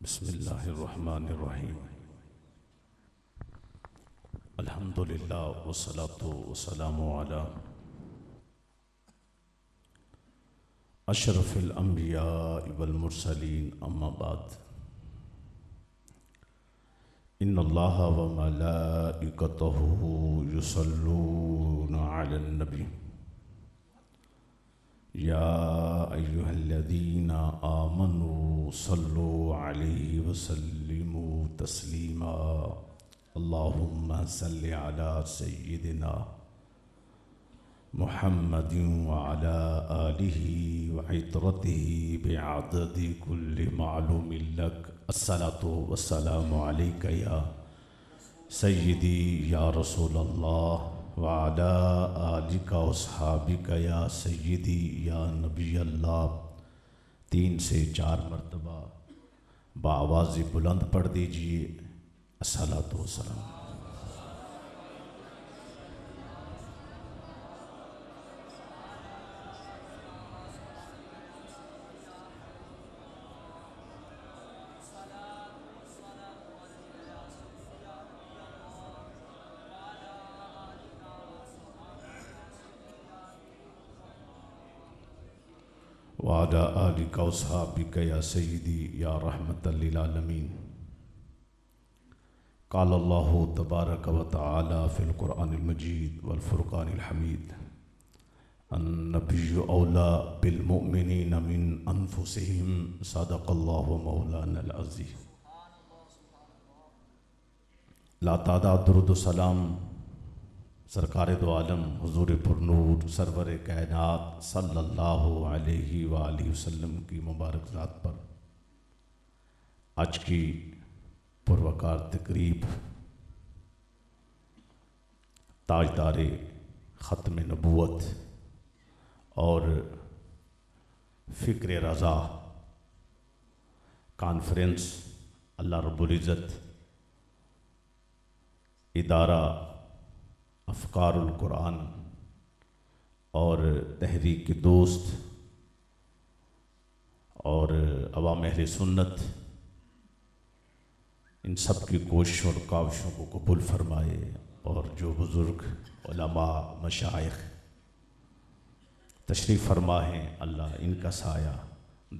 बिस्मिल्लाहिर्रहमानिर्रहीम। अल्हम्दुलिल्लाह वस्सलातु वस्सलामु अला अशरफिल अंबिया वल मुरसलीन, अम्मा बाद। इन्नल्लाहा व मलाइकतहु युसल्लूना अलन नबी या अय्युहल्लज़ीना आमनू सल्लु अलैहि वसल्लिमू तस्लीमा। अल्लाहुम्मा सल्लि अला सय्यिदिना मुहम्मदिन व अला आलिहि व इत्रतिहि बिअददि कुल्लि मालूमिन लक। अस्सलातु वस्सलामु अलैका या सय्यिदी या रसूलल्लाह व अला आलिका व अस्हाबिका या सय्यिदी या नबी अल्लाह। 3 से 4 मरतबा बाआवाज़ बुलंद पढ़ दीजिए। अस्सलातु वस्सलाम। वाला आलिका वस्हाबिका या सय्यिदी या रहमतल लिल आलमीन। क़ाल अल्लाहु तबारक व तआला फ़िल क़ुरआनिल मजीद वल फ़ुरक़ानिल हमीद। अन्नबिय्यु औला बिल मुअमिनीना मिन अनफुसिहिम सदक़ल्लाहु मौलानल अज़ीज़। लातादाद दुरूद सलाम सरकार दो आलम हुज़ूर पुरनूर सरवर कायनात सल्लल्लाहु अलैहि व आलिहि वसल्लम की मुबारक ज़ात पर आज की पुरवकार तकरीब ताजदारे ख़त्म नबूवत और फ़िक्र रज़ा कॉन्फ्रेंस अल्लाह रब्बुल इज़्ज़त इदारा अफ़कारुल कुरान और तहरीक दोस्त और अवाम अहले सुन्नत, इन सब की कोशिशों और काविशों को कबूल फरमाए। और जो बुज़ुर्ग उलमा मशाइख तशरीफ़ फरमा हैं, अल्लाह इनका साया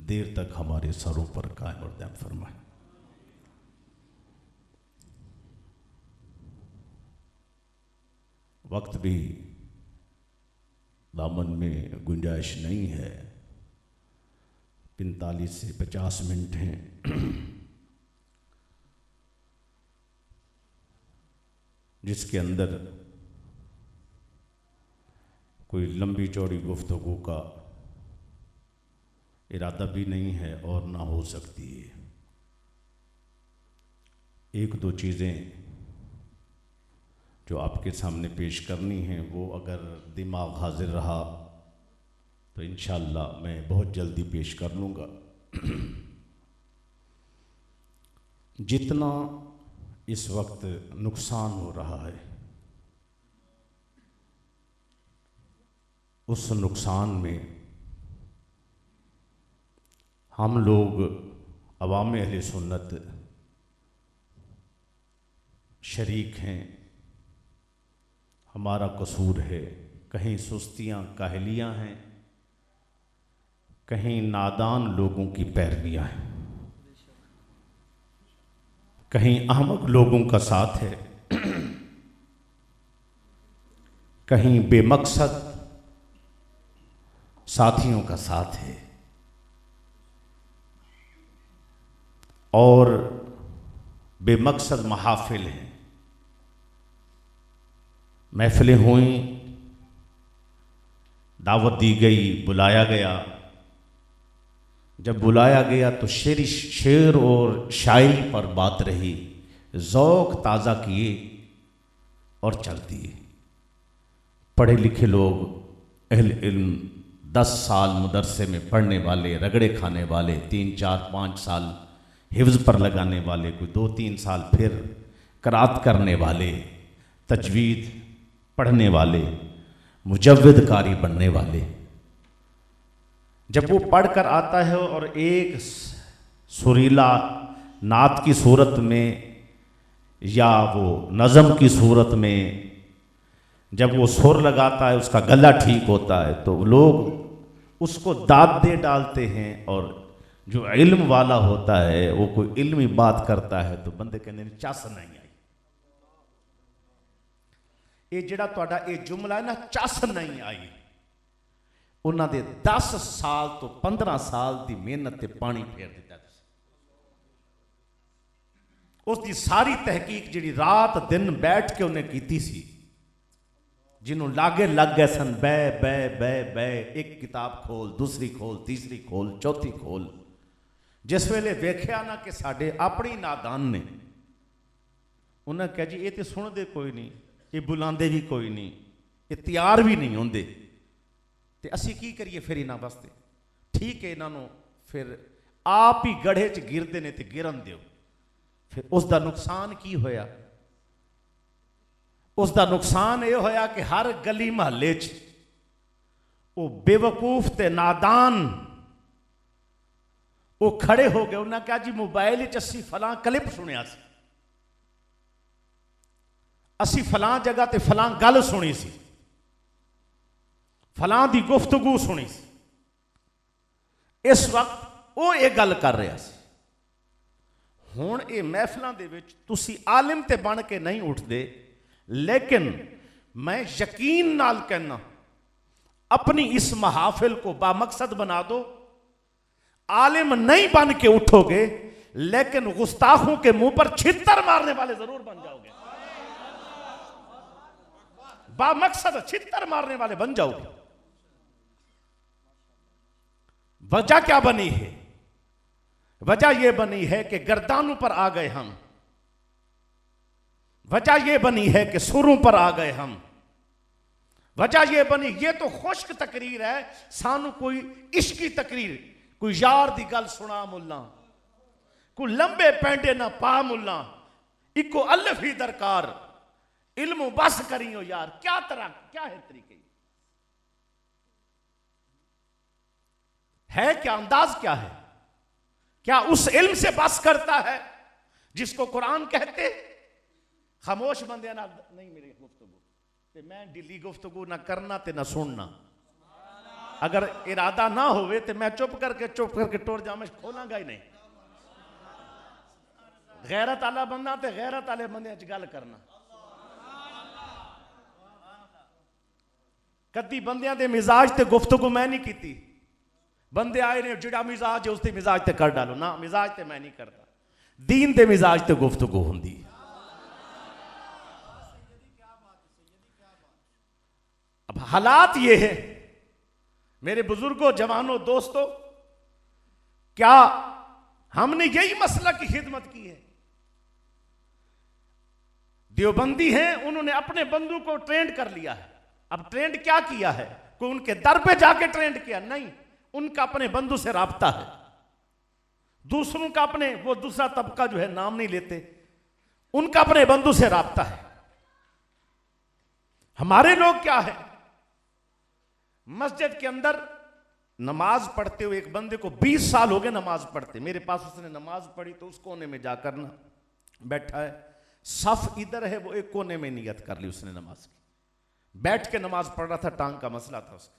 देर तक हमारे सरों पर कायम और दायम फरमाए। वक्त भी दामन में गुंजाइश नहीं है, 45 से 50 मिनट हैं जिसके अंदर कोई लंबी चौड़ी गुफ्तगू का इरादा भी नहीं है और ना हो सकती है। 1-2 चीज़ें जो आपके सामने पेश करनी है, वो अगर दिमाग हाजिर रहा तो इंशाअल्लाह मैं बहुत जल्दी पेश कर लूँगा। जितना इस वक्त नुकसान हो रहा है, उस नुकसान में हम लोग अवाम अहले सुन्नत शरीक हैं। हमारा कसूर है, कहीं सुस्तियाँ काहलियाँ हैं, कहीं नादान लोगों की पैरवियाँ हैं, कहीं अहमक लोगों का साथ है, कहीं बेमकसद साथियों का साथ है और बेमकसद महाफिल हैं। महफिलें हुई, दावत दी गई, बुलाया गया। जब बुलाया गया तो शेर और शायरी पर बात रही, ज़ौक़ ताज़ा किए और चल दिए। पढ़े लिखे लोग, अहले इल्म, 10 साल मदरसे में पढ़ने वाले, रगड़े खाने वाले, 3, 4, 5 साल हिफ्ज़ पर लगाने वाले, कोई 2-3 साल फिर क़राअत करने वाले, तजवीद पढ़ने वाले, मुजव्विद कारी बनने वाले, जब वो पढ़कर आता है और एक सुरीला नात की सूरत में या वो नज़म की सूरत में जब वो सुर लगाता है, उसका गला ठीक होता है, तो लोग उसको दाद दे डालते हैं। और जो इल्म वाला होता है वो कोई इल्मी बात करता है तो बंदे कहने चस नहीं आई। ये जिहड़ा तुहाडा ये जुमला है ना, चस नहीं आई, उन्होंने 10 साल तो 15 साल की मेहनत से पानी फेर दिता। उसकी सारी तहकीक जी रात दिन बैठ के उन्हें की सी, जिन्होंने लागे लग गए सन, बह बह बह बह, एक किताब खोल, दूसरी खोल, तीसरी खोल, चौथी खोल। जिस वेले वेख्या ना कि साडे अपनी नादान ने, उन्हें कहा जी ये तो सुनते कोई नहीं, ये बुलाते भी कोई नहीं, ये तैयार भी नहीं होंगे, तो असी की करिए फिर इन्हों वास्ते। ठीक है, इन्हों फिर आप ही गढ़े च गिरते ने तो गिरन दो। फिर उसका नुकसान की होया? उसका नुकसान ये होया कि हर गली महल्ले च वो बेवकूफ ते नादान वो खड़े हो गए। उन्हें कहा जी मोबाइल असी फलां क्लिप सुनिया सी, असी फलां जगह ते फलां गल सुनी सी, फलां दी गुफ्तगू सुनी सी। इस वक्त वो ये गल कर रहा सी। हुण ये महफिलों दे विच तुसी आलिम ते बन के नहीं उठते, लेकिन मैं यकीन नाल कहना अपनी इस महाफिल को बामकसद बना दो। आलिम नहीं बन के उठोगे, लेकिन गुस्ताखों के मुंह पर छित्तर मारने वाले जरूर बन जाओगे। बामकसद छित्तर मारने वाले बन जाओगे। वजह क्या बनी है? वजह यह बनी है कि गर्दानों पर आ गए हम, वजह यह बनी है कि सुरों पर आ गए हम, वजह यह बनी, ये तो खुश्क तकरीर है, सानू कोई इश्की तकरीर, कोई यार दी गल सुना मुल्ला, कोई लंबे पैंडे ना पा मुल्ला, इको अल्फ ही दरकार, इल्म बस करियो यार। क्या तरह क्या है तरीके, है क्या अंदाज, क्या है? क्या उस इल्म से बस करता है जिसको कुरान कहते खामोश बंदे ना नहीं मेरी गुफ्तगू ते मैं ढिली गुफ्तगू ना करना ते ना सुनना। अगर इरादा ना होवे तो मैं चुप करके टुर जा, मैं खोलांगा ही नहीं। गैरत आला बंदा ते गैरत आले बंदे च गल करना। कदी बंदियां दे मिजाज ते गुफ्तगू मैं नहीं की। बंदे आए ने जिहड़ा मिजाज है उसकी मिजाज ते कर डालो ना, मिजाज ते मैं नहीं करता। दीन दे मिजाज ते गुफ्तगू होंदी। अब हालात ये है मेरे बुजुर्गों, जवानों, दोस्तों, क्या हमने यही मसला की खिदमत की है? देवबंदी हैं, उन्होंने अपने बंधु को ट्रेंड कर लिया है। अब ट्रेंड क्या किया है? कोई उनके दर पे जाके ट्रेंड किया नहीं, उनका अपने बंधु से राब्ता है। दूसरों का अपने, वो दूसरा तबका जो है नाम नहीं लेते, उनका अपने बंधु से राब्ता है। हमारे लोग क्या है, मस्जिद के अंदर नमाज पढ़ते हुए एक बंदे को 20 साल हो गए नमाज पढ़ते, मेरे पास उसने नमाज पढ़ी तो उस कोने में जाकर ना बैठा है, सफ इधर है, वो एक कोने में नियत कर ली उसने नमाज की, बैठ के नमाज पढ़ रहा था, टांग का मसला था उसका।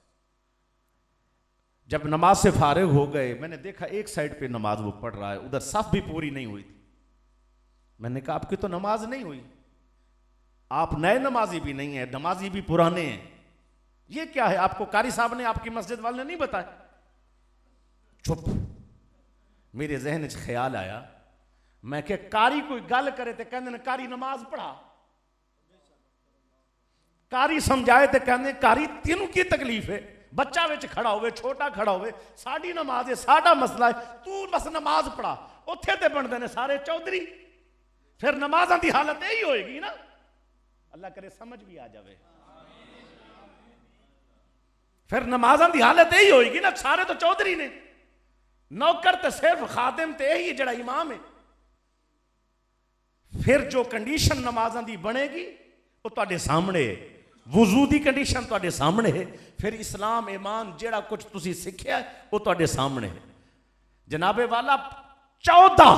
जब नमाज से फारिग हो गए, मैंने देखा एक साइड पे नमाज वो पढ़ रहा है, उधर सफ भी पूरी नहीं हुई थी। मैंने कहा आपकी तो नमाज नहीं हुई, आप नए नमाजी भी नहीं है, नमाजी भी पुराने हैं, ये क्या है? आपको कारी साहब ने, आपकी मस्जिद वाले ने नहीं बताया? चुप। मेरे जहन च ख्याल आया, मैं क्या कारी कोई गल करे तो कहते कारी नमाज पढ़ा, कारी समझाए तो कहते कारी तेनू की तकलीफ है? बच्चा विच खड़ा होवे, छोटा खड़ा होवे, साडी नमाज है, साडा मसला है, तू बस नमाज पढ़ा। उत्थे ते बनते ने सारे चौधरी। फिर नमाज़ां दी हालत यही होएगी ना। अल्लाह करे समझ भी आ जावे। फिर नमाज़ां दी हालत यही होएगी ना, सारे तो चौधरी ने, नौकर तो सिर्फ खादिम ते यही जड़ा इमाम है। फिर जो कंडीशन नमाज़ां दी बनेगी वो तुहाडे सामने है, वुजू दी कंडीशन तुहाडे सामने है, फिर इस्लाम ईमान जेड़ा कुछ तुसी सीखिया वो तुहाडे सामने है। जनाबे वाला 14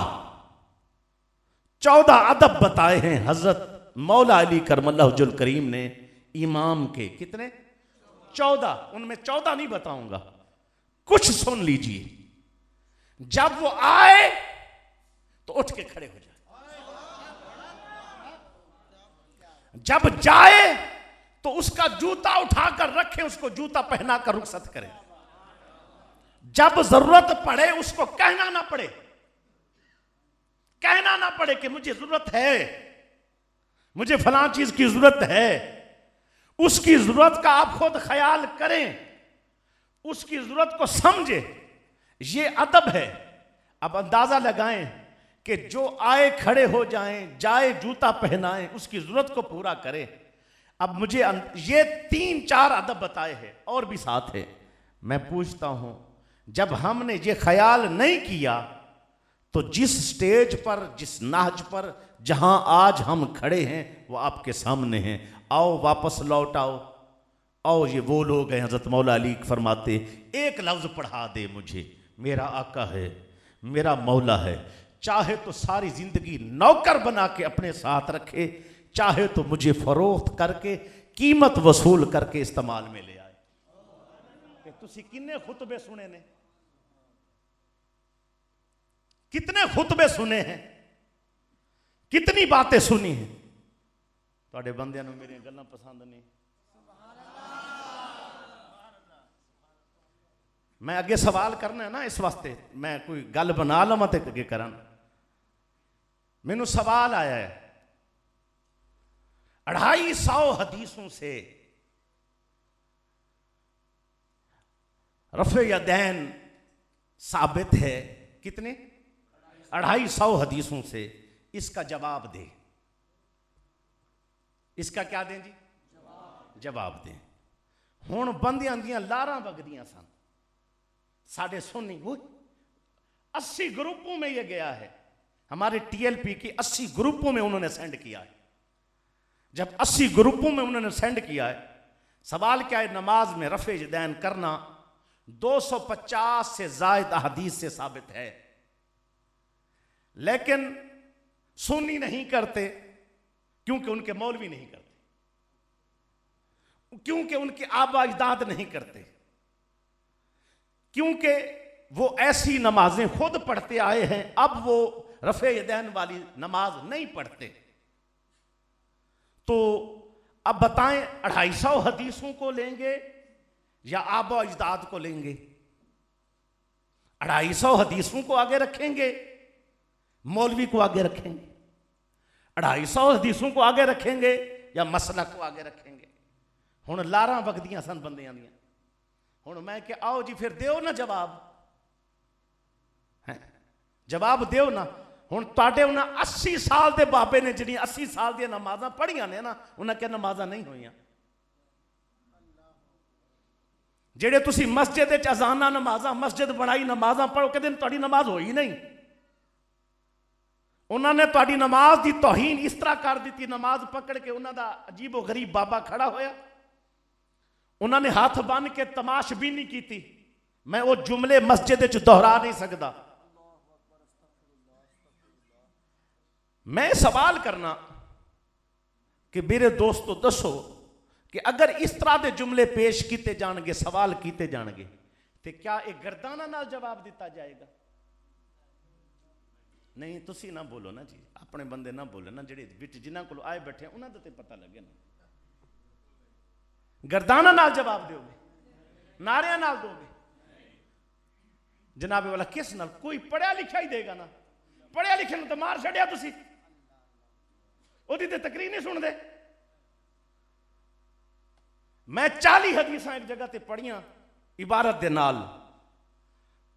14 अदब बताए हैं हजरत मौला अली करमल्लाहुल करीम ने इमाम के। कितने? 14। उनमें 14 नहीं बताऊंगा, कुछ सुन लीजिए। जब वो आए तो उठ के खड़े हो जाए, जब जाए तो उसका जूता उठाकर रखे, उसको जूता पहनाकर रुखसत करे। जब जरूरत पड़े उसको कहना ना पड़े, कहना ना पड़े कि मुझे जरूरत है, मुझे फलां चीज की जरूरत है। उसकी जरूरत का आप खुद ख्याल करें, उसकी जरूरत को समझे, ये अदब है। अब अंदाजा लगाएं कि जो आए खड़े हो जाएं, जाए जूता पहनाएं, उसकी जरूरत को पूरा करें। अब मुझे ये 3-4 अदब बताए हैं और भी साथ है। मैं पूछता हूं, जब हमने ये ख्याल नहीं किया तो जिस स्टेज पर, जिस नाज पर, जहां आज हम खड़े हैं वो आपके सामने हैं। आओ वापस लौट आओ। आओ, ये वो लोग हैं, हजरत मौला अली फरमाते एक लफ्ज पढ़ा दे मुझे, मेरा आका है, मेरा मौला है, चाहे तो सारी जिंदगी नौकर बना के अपने साथ रखे, चाहे तो मुझे फरोख्त करके कीमत वसूल करके इस्तेमाल में ले आए। कि तुसी किन्ने खुतबे सुने ने, कितने खुतबे सुने हैं, कितनी बातें सुनी हैं। तुहाडे बंदियां नूं मेरी गल्लां पसंद नहीं। मैं अगे सवाल करना है ना, इस वास्ते मैं कोई गल बना लवां ते अगे करन। मैनू सवाल आया है 250 हदीसों से रफ़े यदैन साबित है। कितने? 250 हदीसों से। इसका जवाब दे। इसका क्या दें जी? जवाब दें। हुण बंदियां दियां लारां वगदियां सन, साढ़े सुन्नी 80 ग्रुपों में ये गया है। हमारे TLP की 80 ग्रुपों में उन्होंने सेंड किया है। जब 80 ग्रुपों में उन्होंने सेंड किया है, सवाल क्या है? नमाज में रफ़े यदैन करना 250 से ज़ायद हदीस से साबित है, लेकिन सुन्नी नहीं करते क्योंकि उनके मौलवी नहीं करते, क्योंकि उनके आबा अजदाद नहीं करते, क्योंकि वो ऐसी नमाजें खुद पढ़ते आए हैं। अब वो रफ़े यदैन वाली नमाज नहीं पढ़ते। तो अब बताएं, 250 हदीसों को लेंगे या आबा अजदाद को लेंगे? 250 हदीसों को आगे रखेंगे, मौलवी को आगे रखेंगे? 250 हदीसों को आगे रखेंगे या मसला को आगे रखेंगे? हुण लारां वगदियां सन बंदियां दियां। हुण मैं कि आओ जी फिर दिओ ना जवाब, है जवाब दिओ ना। हुण तुहाडे उन्हां 80 साल के बाबे ने जिहड़ियां 80 साल दी नमाज़ां पढ़ियां ने ना, उन्हां क्या नमाज़ां नहीं होईयां? जेड़े तुसी मस्जिद विच अज़ानां नमाज़ां, मस्जिद बनाई नमाज़ां पढ़ो, कदे तुहाडी नमाज होई नहीं। उन्होंने तुहाडी नमाज की तौहीन इस तरह कर दी, नमाज पकड़ के उन्हों का अजीबो गरीब बाबा खड़ा होया, उन्होंने हाथ बन के तमाशबीनी की। मैं वो जुमले मस्जिद दोहरा नहीं सकता। मैं सवाल करना कि मेरे दोस्तों दसो कि अगर इस तरह के जुमले पेश किए जाएंगे, सवाल किए जाएंगे, तो क्या एक गर्दाना नाल जवाब दिता जाएगा? नहीं, तुसी ना बोलो ना जी, अपने बंदे ना बोलो ना, जेडे विच जिन्हां कोल आए बैठे उन्हां दा ते पता लगे ना। गर्दाना नाल जवाब दोगे, नारियां नाल दोगे? जनाबे वाला किस नाल? कोई पढ़िया लिखा ही देगा ना। पढ़िया लिखे तो मार छड़िया तुसी, ओदी ते तकरीर नहीं सुनते। मैं 40 हदीसां एक जगह ते पढ़ियां इबारत दे नाल,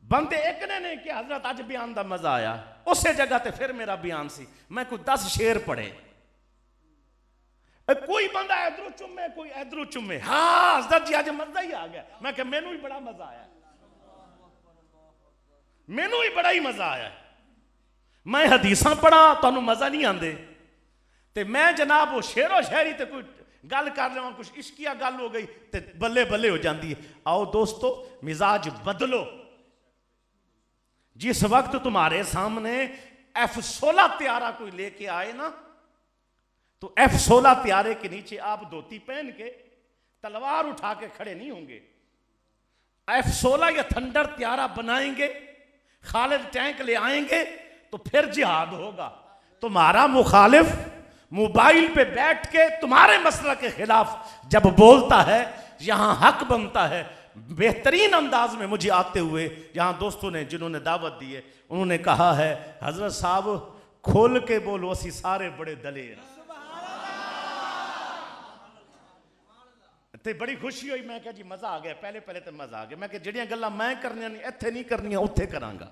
बंदे एक ने नहीं कि हजरत अज बयान का मजा आया, उस जगह ते फिर मेरा बयान सी, मैं कोई 10 शेर पढ़े, कोई बंदा इधरों चुमे कोई इधरों चुमे, हाँ हजरत जी अज मजा ही आ गया। मैं कहा मैनू ही बड़ा मजा आया, मैनू ही बड़ा ही मजा आया। मैं हदीसां पढ़ा तुहानू मजा नहीं आंदे, ते मैं जनाब वो शेरो शायरी ते कोई गल कर लवां, कुछ इश्किया गल हो गई ते बल्ले बल्ले हो जाती है। आओ दोस्तों मिजाज बदलो। जिस वक्त तुम्हारे सामने F-16 त्यारा कोई लेके आए ना, तो F-16 त्यारे के नीचे आप धोती पहन के तलवार उठा के खड़े नहीं होंगे। F-16 या थंडर त्यारा बनाएंगे, खालिद टैंक ले आएंगे, तो फिर जिहाद होगा। तुम्हारा मुखालिफ मोबाइल पे बैठ के तुम्हारे मसला के खिलाफ जब बोलता है, यहां हक बनता है। बेहतरीन अंदाज में मुझे आते हुए यहाँ दोस्तों ने जिन्होंने दावत दी है, उन्होंने कहा है हजरत साहब खोल के बोलो असी सारे बड़े दलेर। ते बड़ी खुशी हुई, मैं कहा जी मजा आ गया। पहले पहले तो मजा आ गया। मैं जड़ियां गल्लां मैं करनियां नहीं, इत्थे नहीं करनियां, उत्थे करांगा।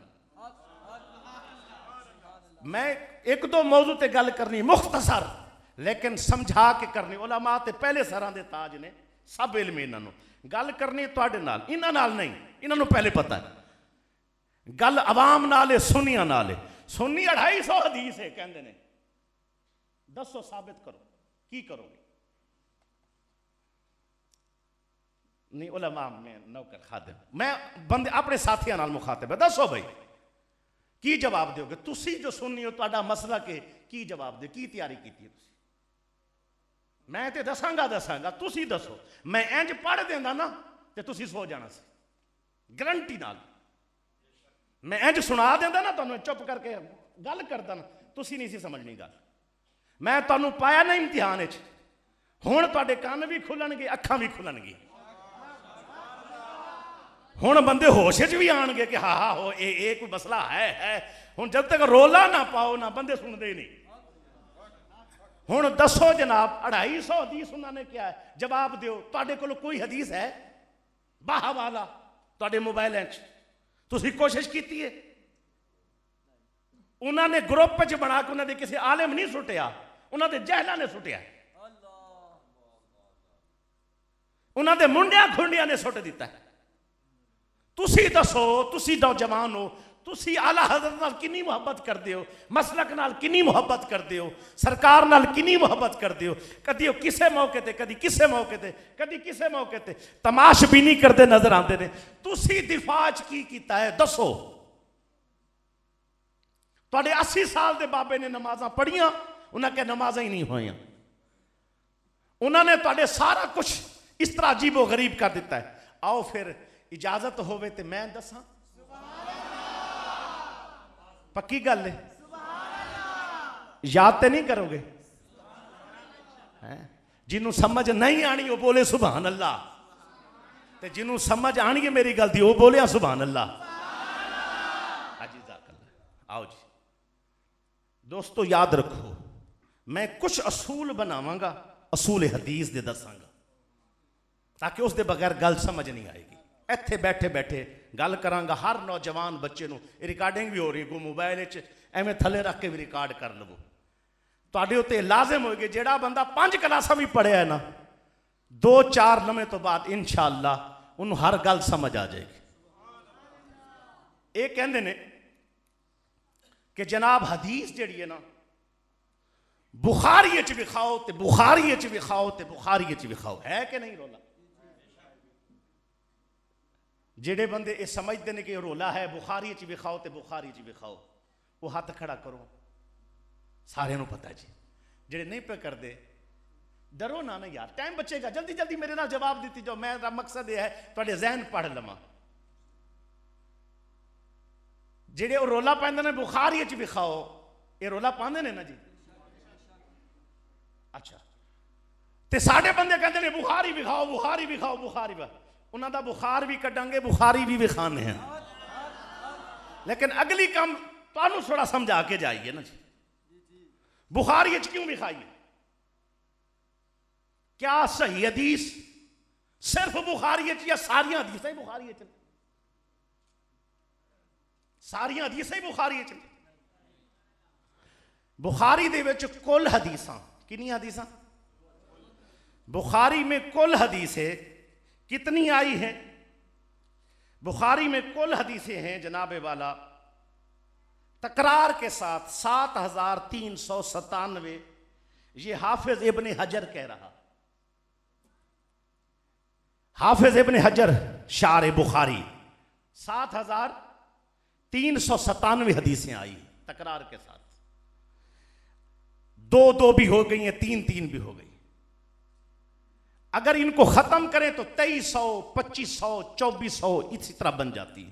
मैं एक दो मौजू ते गल करनी मुख्तसर, लेकिन समझा के करनी। उलमा ते पहले सरां दे ताज ने, सब इल्म इन्हां नूं। गल करनी तुहाडे नाल, इन्हां नाल नहीं, इन्हां नूं पहले पता है। गल अवाम नाल है, सुन्नियां नाल है। सुन्नी 250 हदीस है कहंदे ने, दसो साबित करो, की करोगे? नहीं उलमा में नौकर खादिम, मैं बंदे अपने साथियों नाल मुखातिब है। दसो भाई की जवाब दोगे? तुसी जो सुन्नी हो, तुहाडा मसला के की जवाब दे, की तैयारी की थी? मैं तो दसांगा, तुसी दसो। मैं इंज पढ़ देंदा ना ते तुसी सो जाना सी, गारंटी नाल। मैं इंज सुना देंदा ना तुहानू, चुप करके गल करदा ना, तुसी नहीं सी समझनी गल। मैं तुहानू पाया ना इम्तिहान विच, हुण तुहाडे कान भी खुलणगे, अखां भी खुलणगी। हुण बंदे होश च भी आणगे कि हाँ हाँ हो ये कोई मसला है। हुण जब तक रोला ना पाओ ना, बंदे सुनते ही नहीं। हुण दसो जनाब, 250 हदीस उन्होंने क्या है, जवाब दियो। तुहाडे कोल कोई हदीस है बाहा वाला तुहाडे मोबाइल च? तुसी कोशिश की है? उन्होंने ग्रुप च बना के उन्होंने किसी आलिम नहीं सुटिया, उन्होंने जहला ने सुटिया, उन्होंने मुंडिया खुंडिया ने सुट दिता है। तुसी दसो, तुसी नौजवान हो, तुसी आला हज़रत नाल कितनी मुहब्बत करते हो, मसलक नाल कितनी मुहब्बत करते हो, सरकार नाल कितनी मुहब्बत करते हो। कदी वो किसे मौके ते, कदी किसे मौके ते, कदी किसे मौके ते तमाशबीनी करते नजर आते हैं। तुसी दिफाच की कीता है, दसो। तुहाडे 80 साल के बाबे ने नमाज़ां पढ़ियां, उन्हें क्या नमाज़ां ही नहीं होइयां। उन्होंने तुहाडे सारा कुछ इस तरह अजीबो गरीब कर दिता है। आओ फिर इजाजत होवे ते मैं दसां, पक्की गल है, याद तो नहीं करोगे? जिन्हों समझ नहीं आनी वो बोले सुभान अल्लाह, ते जिन्हों समझ आनी है मेरी गलती वो बोले सुभान अल्लाह। आओ जी दोस्तों, याद रखो, मैं कुछ असूल बनावांगा, असूल हदीस दे दसांगा, ताकि उस दे बगैर गल समझ नहीं आएगी। इत्थे बैठे बैठे गल करांगा, हर नौजवान बच्चे नूं रिकॉर्डिंग भी हो रही, गो मोबाइल एवं थले रख के भी रिकॉर्ड कर लवो। तुहाडे उत्ते लाजिम होएगी, जेड़ा बंदा 5 क्लासां भी पढ़िया है ना, 2-4 लम्हे तो बाद इंशाअल्लाह उन्होंने हर गल समझ आ जाएगी। ये कहंदे ने कि जनाब हदीस जिहड़ी है ना, बुखारी च विखाओ ते बुखारी च विखाओ ते बुखारी च विखाओ, है कि नहीं? रोला जेड़े बंदे ये समझते हैं कि रोला है बुखारी च विखाओ ते बुखारी च विखाओ, वो हाथ खड़ा करो, सारे नूं पता जी। जेड़े नहीं पे करते, डरो ना ना यार, टाइम बचेगा, जल्दी जल्दी मेरे नाल जवाब देती जाओ। मेरा मकसद यह है तुहाडे ज़हन पढ़ लवां। जेड़े वो रोला पाते हैं बुखारी च विखाओ, ये रोला पाते हैं ना जी। अच्छा, ते साडे बंदे कहते हैं बुखारी विखाओ, बुखारी विखाओ, बुखारी विखाओ। उन्होंने बुखार भी कटांगे, बुखारी भी विखाने हैं, लेकिन अगली काम तुहानू थोड़ा समझा के जाइए ना जी। बुखारी क्यों विखाइए? क्या सही हदीस सिर्फ बुखारी या सारिया हदीस ही बुखारी? सारिया हदीस ही बुखारी? बुखारी दे विच कुल हदीसां कितनी हदीसां? बुखारी में कुल हदीसें कितनी आई हैं? बुखारी में कुल हदीसें हैं जनाबे वाला तकरार के साथ 7397। ये हाफिज इब्ने हजर कह रहा, हाफिज इब्ने हजर शार बुखारी, 7397 हदीसें आई। तकरार के साथ। 2-2 भी हो गई हैं, 3-3 भी हो गई। अगर इनको खत्म करें तो 2300, 2500, 2400 इसी तरह बन जाती है।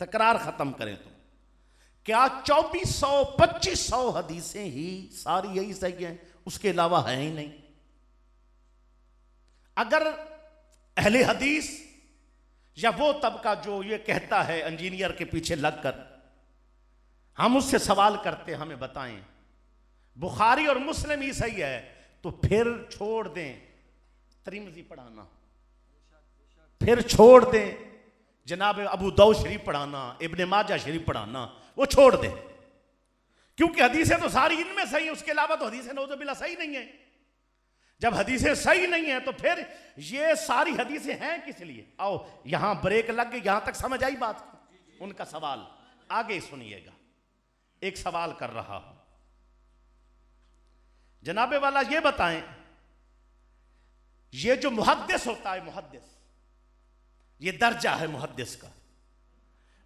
तकरार खत्म करें तो क्या 2400, 2500 हदीसें ही सारी यही सही हैं, उसके अलावा है ही नहीं। अगर अहले हदीस या वो तबका जो ये कहता है इंजीनियर के पीछे लगकर, हम उससे सवाल करते हमें बताएं बुखारी और मुस्लिम ही सही है, तो फिर छोड़ दें तिरमिज़ी पढ़ाना, फिर छोड़ दें जनाब अबू दाऊद शरीफ पढ़ाना, इब्ने माजा शरीफ पढ़ाना, वो छोड़ दें, क्योंकि हदीसें तो सारी इनमें सही है, उसके अलावा तो हदीसें नौज़ुबिल्लाह सही नहीं है। जब हदीसें सही नहीं है तो फिर ये सारी हदीसें हैं किस लिए? आओ यहां ब्रेक लग गई, यहां तक समझ आई बात? उनका सवाल आगे सुनिएगा। एक सवाल कर रहा हूं, जनाबे वाला ये बताएं, ये जो मुहद्दिस होता है, मुहद्दिस ये दर्जा है मुहद्दिस का,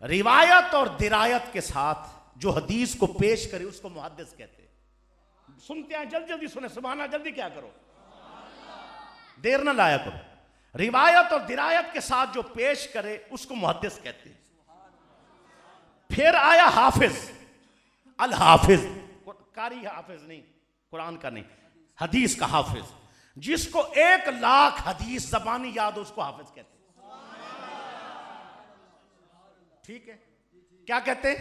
रिवायत और दिरायत के साथ जो हदीस को पेश करे उसको मुहद्दिस कहते हैं। सुनते हैं, जल्दी जल्दी सुने, सुभाना जल्दी क्या करो, देर ना लाया करो। रिवायत और दिरायत के साथ जो पेश करे उसको मुहद्दिस कहते हैं। फिर आया हाफिज, अल हाफिज, कारी हाफिज नहीं, कुरान का नहीं, हदीस का हाफिज, जिसको 1,00,000 हदीस जबानी याद हो उसको हाफिज कहते हैं। ठीक है, क्या कहते हैं?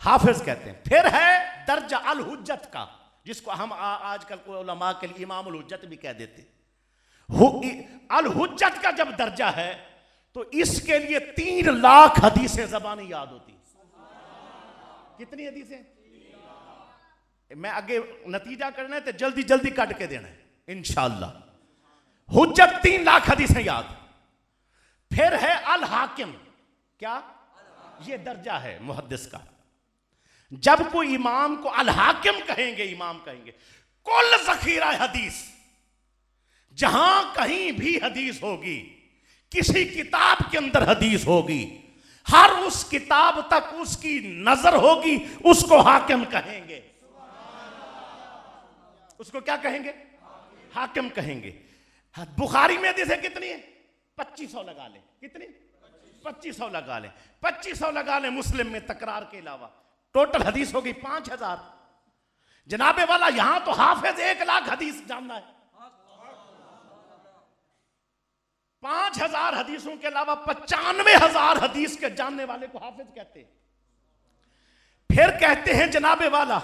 हाफिज कहते हैं। फिर है दर्जा अल हुज्जत का, जिसको हम आजकल को उलमा के लिए इमाम उल हुज्जत भी कह देते हैं। अल हुज्जत का जब दर्जा है तो इसके लिए 3,00,000 हदीसें जबानी याद होती। कितनी हदीसें? मैं आगे नतीजा करना है तो जल्दी जल्दी काट के देना है इंशाअल्लाह। हुज्जत 3,00,000 हदीसें याद। फिर है अल हाकिम, क्या? ये दर्जा है मुहद्दिस का। जब कोई इमाम को अल हाकिम कहेंगे, इमाम कहेंगे कुल ज़ख़ीरा हदीस, जहां कहीं भी हदीस होगी, किसी किताब के अंदर हदीस होगी, हर उस किताब तक उसकी नजर होगी, उसको हाकिम कहेंगे। उसको क्या कहेंगे? हाकिम कहेंगे। बुखारी में हदीसें कितनी है? 2500 लगा ले। कितनी? 2500 लगा ले। 2500 लगा ले मुस्लिम में तकरार के अलावा, टोटल हदीस हो गई 5000। जनाबे वाला यहां तो हाफिज 1,00,000 हदीस जानना है। 5000 हदीसों के अलावा 95,000 हदीस के जानने वाले को हाफिज कहते हैं। फिर कहते हैं जनाबे वाला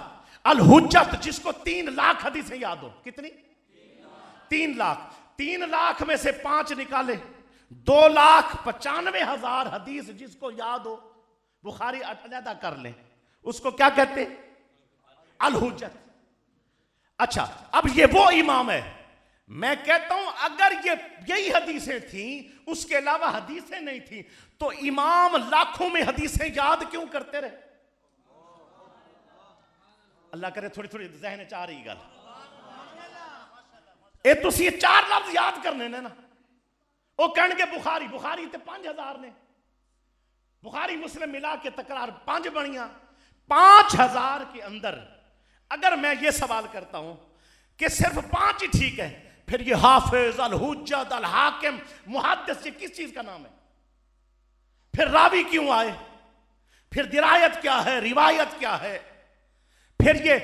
अल हुज्जत, जिसको 3,00,000 हदीसें याद हो। कितनी? 3,00,000। 3,00,000 में से 5 निकाले, 2,95,000 हदीस जिसको याद हो, बुखारी अलहदा कर लें, उसको क्या कहते हैं? अल हुज्जत। अच्छा, अब ये वो इमाम है, मैं कहता हूं अगर ये यही हदीसें थी, उसके अलावा हदीसें नहीं थी, तो इमाम लाखों में हदीसें याद क्यों करते रहे? अल्लाह करे थोड़ी थोड़ी जहन चाह रही गल ए, तुसी 4 लफ्ज याद करने ने ना, वो कहणगे बुखारी, बुखारी ते 5,000 ने, बुखारी मुस्लिम मिला के तकरार 5 बनिया। 5,000 के अंदर अगर मैं ये सवाल करता हूं कि सिर्फ 5 ही ठीक है, फिर ये हाफिज, अल हुज्जत, अल हाकिम, मुहद्दिस, ये किस चीज का नाम है? फिर रावी क्यों आए? फिर दिरायत क्या है? रिवायत क्या है? फिर ये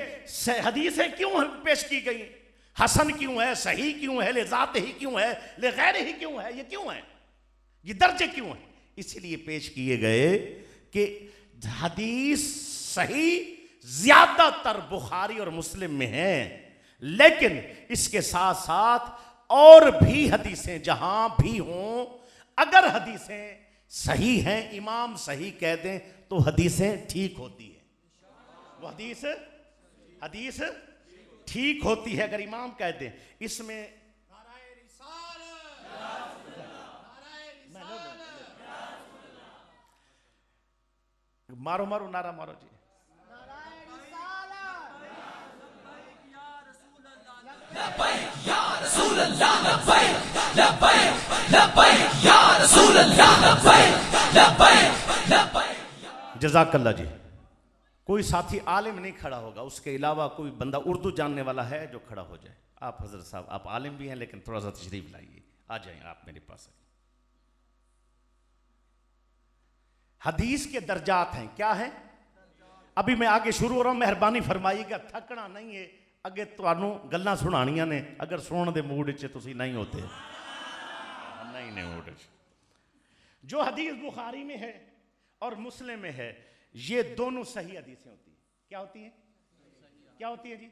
हदीसें क्यों पेश की गई? हसन क्यों है? सही क्यों है? ले ज़ात ही क्यों है? ले गैर ही क्यों है? ये क्यों है? ये दर्जे क्यों है? इसीलिए पेश किए गए कि हदीस सही ज्यादातर बुखारी और मुस्लिम में है, लेकिन इसके साथ साथ और भी हदीसें जहां भी हों, अगर हदीसें सही हैं, इमाम सही कह दें तो हदीसें ठीक होती है। वो हदीस ठीक होती है अगर इमाम कह दें। इसमें मारो मारो नारा मारो जी। जज़ाकल्लाह जी। कोई साथी आलिम नहीं खड़ा होगा, उसके अलावा कोई बंदा उर्दू जानने वाला है जो खड़ा हो जाए। आप हजरत साहब, आप आलिम भी हैं लेकिन थोड़ा सा तशरीफ लाइए, आ जाएं आप मेरे पास। हदीस के दर्जात हैं, क्या है? अभी मैं आगे शुरू हो रहा हूं, मेहरबानी फरमाइएगा, थकना नहीं है। अगे तुहानू गल्लां सुनानियां ने, अगर सुनने दे मूड च तुसीं नहीं होते, नहीं मूड च। जो हदीस बुखारी में है और मुस्लिम में है, ये दोनों सही हदीसें होती हैं। क्या होती हैं? क्या होती है जी?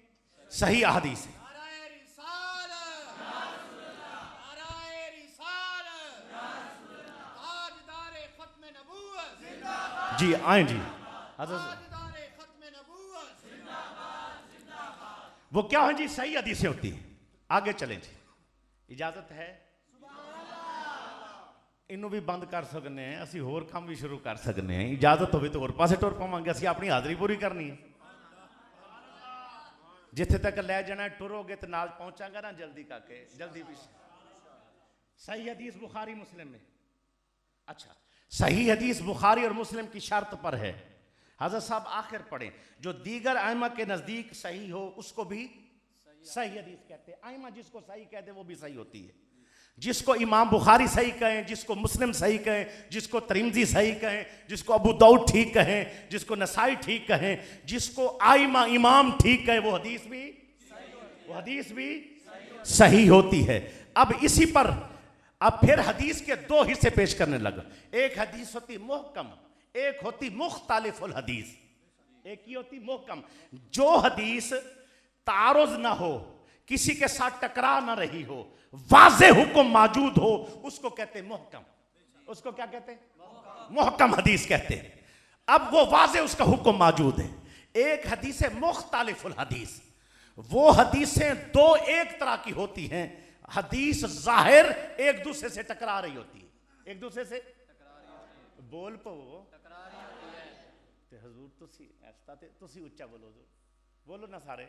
सही हदीस है। जी आए जी। वो क्या है जी? सही हदीसें होती हैं। आगे चले जी, इजाजत है? इनू भी बंद कर सकते हैं, असी होर काम भी शुरू कर सकते हैं। इजाजत हो तो होर पासे टुर पावांगे, असी अपनी हाजरी पूरी करनी है। जिथे तक लै जाना टुरोगे तो नाल पहुंचागा ना, जल्दी करके जल्दी भी। सही हदीस बुखारी मुस्लिम में। अच्छा, सही हदीस बुखारी और मुस्लिम की शर्त पर है। हजरत साहब आखिर पढ़ें, जो दीगर आइमा के नजदीक सही हो उसको भी सही हदीस कहते हैं। आइमा जिसको सही कहते हैं वो भी सही होती है। जिसको इमाम बुखारी सही कहें, जिसको मुस्लिम सही कहें, जिसको तिरमिज़ी सही कहें, जिसको अबू दाऊद ठीक कहें, जिसको नसाई ठीक कहें, जिसको आइमा इमाम ठीक कहें, वो हदीस भी सही होती है। अब इसी पर अब फिर हदीस के दो हिस्से पेश करने लगा। एक हदीस होती मुहकम, एक होती मुख्तालिफुल हदीस। एक ही होती मुहकम, जो हदीस तारुज ना हो, किसी के साथ टकरा ना रही हो, वाज़े हुक्म मौजूद हो, उसको कहते हैं मुहकम। उसको क्या कहते हैं? मुहकम हदीस कहते हैं। अब वो वाज़े उसका हुक्म मौजूद है। एक हदीस है मुख्तालिफुल हदीस, वो हदीसें दो एक तरह की होती हैं। हदीस जाहिर एक दूसरे से टकरा रही होती है, एक दूसरे से बोल पो हजूर तुसी उच्चा बोलो ना सारे।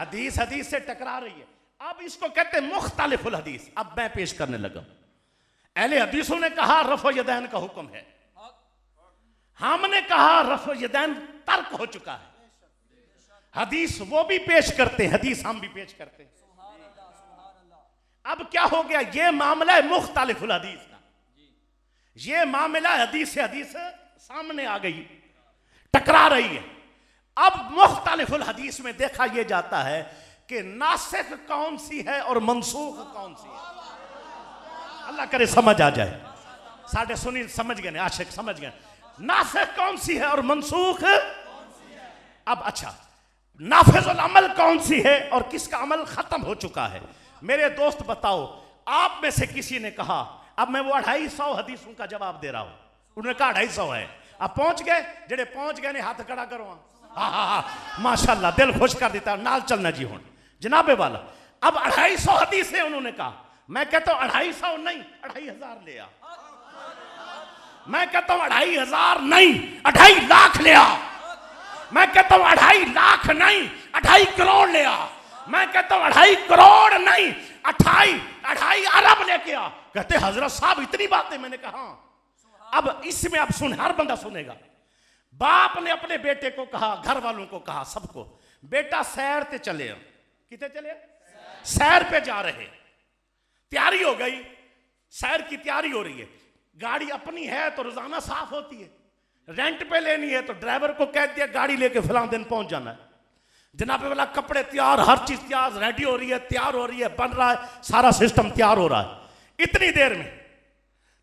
हदीस हदीस से टकरा रही है। अब इसको कहते हैं मुख्तालिफुल हदीस। अब मैं पेश करने लगा। अहले हदीसों ने कहा रफ़ो यदैन का हुक्म है, हमने कहा रफ़ो यदैन तर्क हो चुका है। हदीस वो भी पेश करते हैं, हदीस हम भी पेश करते हैं। अब क्या हो गया? ये मामला है मुख्तालिफुल हदीस का। ये मामला हदीस से हदीस सामने आ गई, टकरा रही है। अब मुख्तालिफुल हदीस में देखा यह जाता है कि नासिख कौन सी है और मनसूख कौन सी है। अल्लाह करे समझ आ जाए। साढ़े सुनी समझ गए, आशिक समझ गए, नासिख कौन सी है और मनसूख। अब अच्छा, नाफिजुल अमल कौन सी है और किसका अमल खत्म हो चुका है। मेरे दोस्त बताओ, आप में से किसी ने कहा, अब मैं वो 250 हदीसों का जवाब दे रहा हूं, उन्होंने कहा 250 है। अब पहुंच गए, जेड़े पहुंच गए ने हाथ खड़ा करो। हाँ माशाल्लाह, दिल खुश कर देता। नाल चलना जी हुण जनाबे वाला। अब 250 हदीस है उन्होंने कहा। मैं कहता हूं 250 नहीं, 2500 ले आ। मैं कहता हूं 2500 नहीं, 2.5 लाख ले आ। मैं कहता हूं 2.5 लाख नहीं, 2.5 करोड़ ले आ। मैं कहता हूं 2.5 करोड़ नहीं, 2.5 अरब लेके आ। कहते हजरत साहब इतनी बातें। मैंने कहा अब इसमें आप सुन, हर बंदा सुनेगा। बाप ने अपने बेटे को कहा, घर वालों को कहा, सबको, बेटा सैर पे चले। कितने चले? सैर पे जा रहे। तैयारी हो गई, सैर की तैयारी हो रही है। गाड़ी अपनी है तो रोजाना साफ होती है, रेंट पे लेनी है तो ड्राइवर को कह दिया गाड़ी लेके फलां दिन पहुंच जाना है। जनाबे वाला कपड़े तैयार, हर चीज तैयार, रेडी हो रही है, तैयार हो रही है, बन रहा है, सारा सिस्टम तैयार हो रहा है। इतनी देर में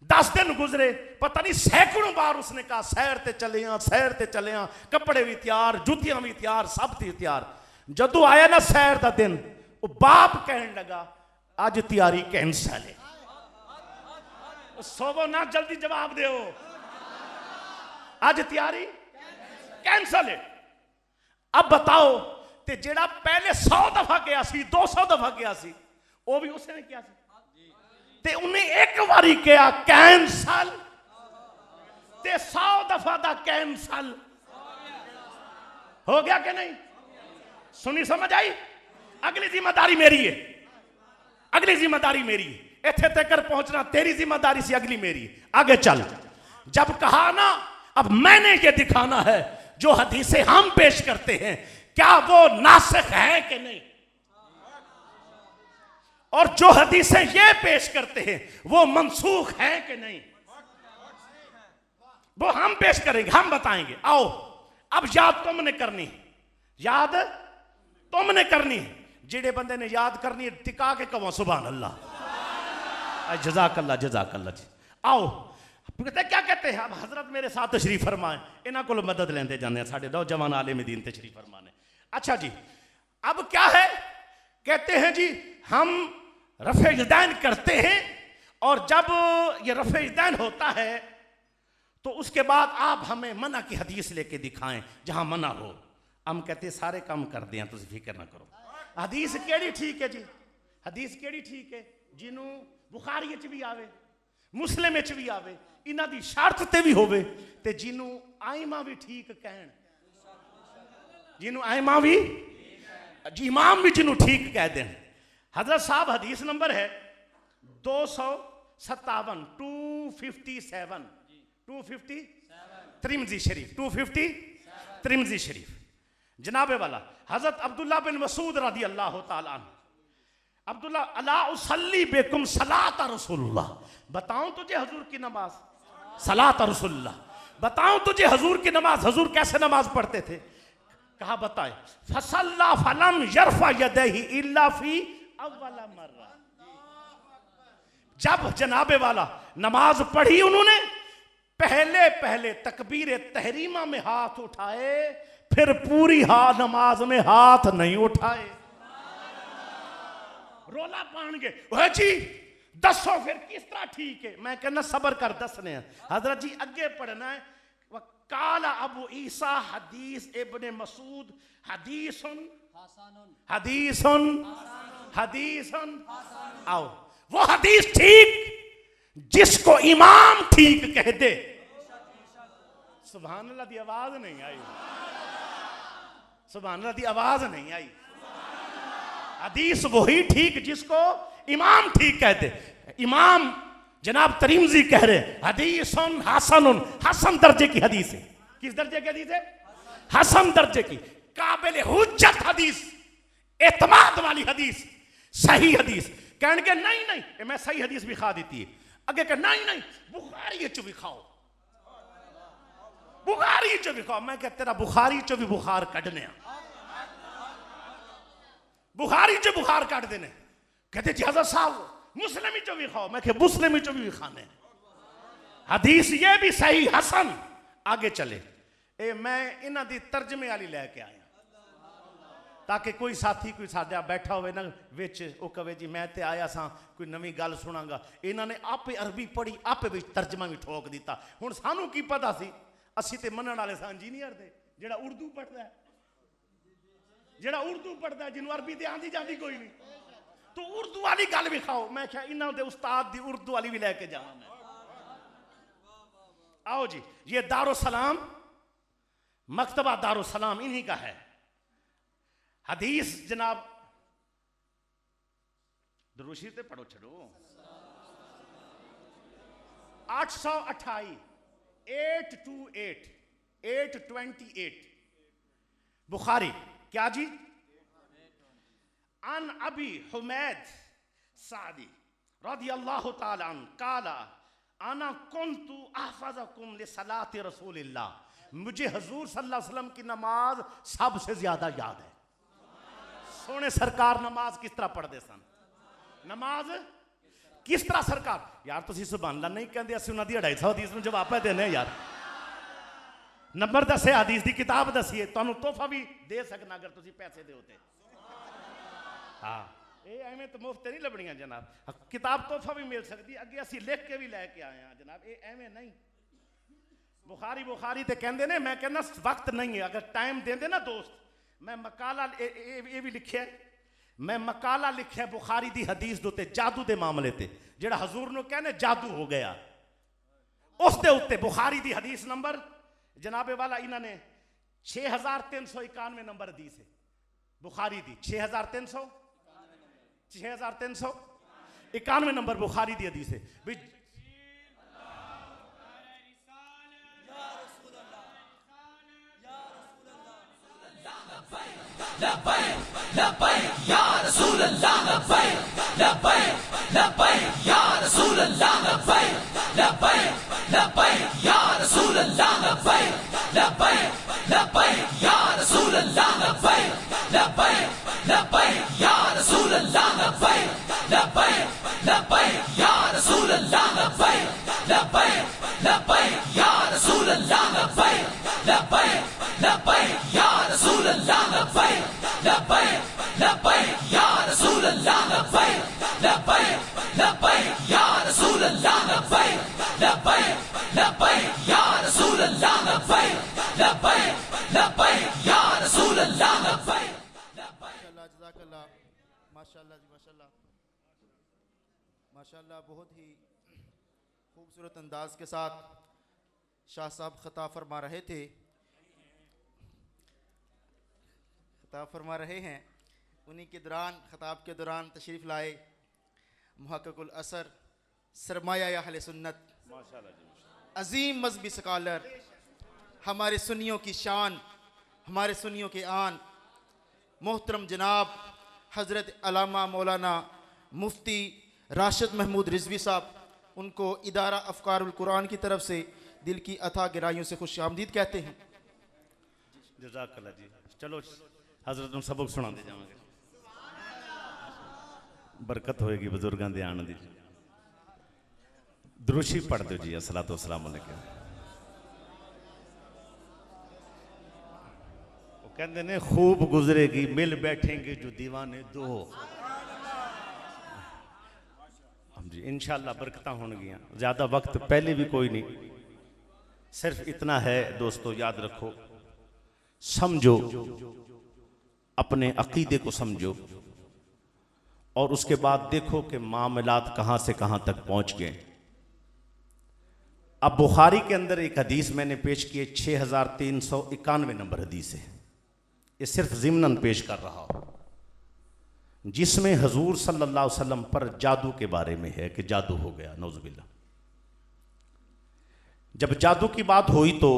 10 दिन गुजरे, पता नहीं सैकड़ों बार उसने कहा सैर ते चले आ, सैर ते चले आ। कपड़े भी तैयार, जुतियां भी तैयार, सब थी तैयार। जदों आया ना सैर का दिन, वो बाप कहने लगा अज तैयारी कैंसल है। सोवो ना, जल्दी जवाब दो, अज तैयारी कैंसल है। अब बताओ, ते जेड़ा पहले 100 दफा गया सी, 200 दफा गया सी, वो भी उसने किया सी। ते उन्हें एक बारी किया कैंसल, ते 100 दफा दा कैंसल हो गया कि नहीं? सुनी समझ आई? अगली जिम्मेदारी मेरी है, अगली जिम्मेदारी मेरी है। इत्थे तक पहुंचना तेरी जिम्मेदारी से, अगली मेरी है। आगे चल। जब कहा ना अब मैंने ये दिखाना है जो हदीसें हम पेश करते हैं क्या वो नासिख है कि नहीं, और जो हदीसें ये पेश करते हैं वो मनसूख है कि नहीं, वो हम पेश करेंगे, हम बताएंगे। आओ अब याद तुमने करनी है, याद तुमने करनी है। जेड़े बंदे ने याद करनी है टिका के कहो सुभान अल्लाह, जज़ाकल्लाह जज़ाकल्लाह जी। आओ पता क्या कहते हैं, अब हजरत मेरे साथ तशरीफ फरमाए, इन्हों को मदद लेंदे जाने हैं, साढ़े नौजवान आलिम दीन तशरीफ फरमाने। अच्छा जी, अब क्या है, कहते हैं जी हम रफ़े यदैन करते हैं, और जब ये रफ़े यदैन होता है तो उसके बाद आप हमें मना की हदीस लेके दिखाएं जहां मना हो। हम कहते सारे काम कर दें, तुम फिक्र ना करो। हदीस केड़ी ठीक है जी, हदीस केड़ी ठीक है, जिन्हों बुखारी च भी आवे, मुस्लिम च भी आवे, इन्हां दी शर्त ते भी होवे, ते जिन्हों आइमा भी ठीक कहन, जिन्हों आइमा भी इमाम भी जिन्हों ठीक कह दें। हजरत साहब हदीस नंबर है 257, 257, 250 तिरमिज़ी शरीफ, 250 तिरमिज़ी शरीफ। जनाबे वाला हजरत अब्दुल्ला बिन मसूद रज़ी अल्लाह ताला अन्हु, अब्दुल्ला अला उसल्ली बेकुम सलात रसूलुल्लाह, बताऊं तुझे हजूर की नमाज, सलात रसूलुल्लाह, बताऊं तुझे हजूर की नमाज, हजूर कैसे नमाज पढ़ते थे, कहा बताए, फसल्ला फलम यरफा यदैहि इल्ला फी अव्वल मर्रा। जब जनाबे वाला नमाज पढ़ी उन्होंने पहले पहले तकबीर तहरीमा में हाथ उठाए, फिर पूरी नमाज में हाथ नहीं उठाए। रोला पान गए, वह जी दसो फिर किस तरह ठीक है, मैं कहना सबर कर दसने हैं। हजरत जी अगे पढ़ना है, काला अबू ईसा हदीस इब्ने मसूद हदीसन हदीसन हदीसन। आओ वो हदीस ठीक जिसको इमाम ठीक कह दे। सुभान अल्लाह दी आवाज नहीं आई, सुभान अल्लाह दी आवाज नहीं आई। हदीस वही ठीक जिसको इमाम ठीक कह दे। इमाम जनाब तिरमिज़ी कह रहे हदीसन हसनुन, हसन दर्जे की हदीस है। किस दर्जे की हदीस है? हसन दर्जे की, काबिल हुज्जत हदीस, एतमाद वाली हदीस, सही हदीस। कहने नहीं नहीं मैं सही हदीस भी खा देती है, अगे कह नहीं नहीं बुखारी च भी खाओ, बुखारी च भी खाओ। मैं कह तेरा बुखारी च भी बुखार कढ़ने, बुखारी च बुखार कट देने। कहते जी हजरत साहब मुस्लिम च भी खाओ, मैं कह मुस्लिम च भी खाने, हदीस ये भी सही हसन। आगे चले मैं इन्हां दी तर्जमे वाली लैके आया ताकि कोई साथी कोई सादा बैठा होवे ना विच ओ कहे जी मैं ते आया सा कोई नवी गल सुनांगा। इन्हां ने आपे अरबी पढ़ी, आपे भी तर्जमा भी ठोक दिता। हुण सानू की पता सी, असी ते मनण वाले सा इंजीनियर दे, जेड़ा उर्दू पढ़दा है, जेड़ा उर्दू पढ़दा है, जिन्हों अरबी ते आंदी जांदी कोई नहीं, तो उर्दू वाली गल भी खाओ। मैं क्या इन्हों दे उस्ताद दी उर्दू वाली भी लेके जावा मैं। आओ जी, ये दारुसलाम मकतबा दारुसलाम इन्हीं का है। हदीस जनाब दुरूद शरीफ ते पढ़ो छड़ो 828 828 828 बुखारी क्या जी, अन अबी हुमैद सादी रज़ी अल्लाह ताला अन्हु काला आना कुन्तु अहफ़ज़कुम लिसलाति रसूलिल्लाह, मुझे हजूर सल्लल्लाहु अलैहि वसल्लम की नमाज सबसे ज्यादा याद है। सोने सरकार नमाज किस तरह पढ़ते सन, नमाज किस तरह सरकार, यार तुसी सुभान अल्लाह नहीं कहते, असं उन्होंने 250 हदीस में जवाब पे देने यार। नंबर दसे हदीस की किताब दसीए, तुहानू तोहफा भी दे सकना अगर तुसी पैसे दे होते। हाँ ये एवें तो मुफ्त नहीं लभनियां जनाब, किताब तोहफा भी मिल सकती, अगे असी लिख के भी लैके आए हैं जनाब, ये एवें नहीं। बुखारी बुखारी तो कहते ने, मैं कहना वक्त नहीं है, अगर टाइम देंदे ना दोस्त, मैं मकाला ये भी लिखे, मैं मकाला लिखे बुखारी दी हदीस दे उत्ते जादू के मामले ते, जेड़ा हजूर नूं कहने जादू हो गया, उस दे उत्ते बुखारी दी हदीस नंबर जनाबे वाला इन्होंने 6391 नंबर हदीस है बुखारी दी, 6391 नंबर बुखारी दी हदीस है। माशाल्लाह जी माशाल्लाह माशाल्लाह। बहुत ही खूबसूरत अंदाज के साथ शाह साहब खिताब फरमा रहे थे, खिताब फरमा रहे हैं। उन्हीं के दौरान खिताब के दौरान तशरीफ़ लाए मुहक्किकुल असर सरमाया अहले सुन्नत अजीम मजहबी स्कॉलर, हमारे सुन्नियों की शान, हमारे सुन्नियों के आन, मोहतरम जनाब हज़रत अल्लामा मौलाना मुफ्ती राशिद महमूद रिजवी साहब, उनको इदारा अफ़कारुल कुरान की तरफ से दिल की अथाह गहराइयों से खुश आमदीद कहते हैं। जज़ाकल्लाह जी। चलो हज़रत ਨੂੰ सबक सुनाते जावांगे, बरकत होएगी बुजुर्गों के आने की। दुरूशी पढ़ दो जी, अस्सलातु वस्सलामु अलैकुम। वो कहते ने खूब गुजरेगी मिल बैठेंगे जो दीवाने दो। जी इंशाअल्लाह बरकत होंगियां। ज़्यादा वक्त पहले भी कोई नहीं, सिर्फ इतना है दोस्तों, याद रखो, समझो, अपने अकीदे को समझो और उसके बाद देखो कि मामलात कहाँ से कहाँ तक पहुँच गए। अब बुखारी के अंदर एक हदीस मैंने पेश की है, 6391 नंबर हदीस है, ये सिर्फ ज़िम्नन पेश कर रहा हूँ, जिसमें हजूर सल्लल्लाहु अलैहि वसल्लम पर जादू के बारे में है कि जादू हो गया, नौज़ुबिल्लाह। जब जादू की बात हुई तो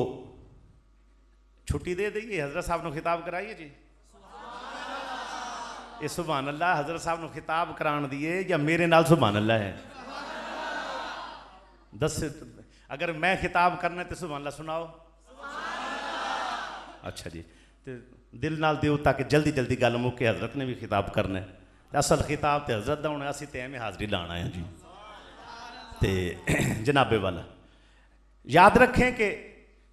छुट्टी दे दी, हजरत साहब ने खिताब कराइए जी, ये सुभान अल्लाह हजरत साहब ने खिताब करान दिए या मेरे नाल सुभान अल्लाह है? दस अगर मैं खिताब करना तो सुभान अल्लाह सुनाओ। अच्छा जी, तो दिल नाल दियो ताकि जल्दी जल्दी गल मुके, हजरत ने भी खिताब करना है। असल खिताब तो हजरत का होना, असी तो एवं हाजरी लाना है जी। तो जनाबे वाला याद रखें कि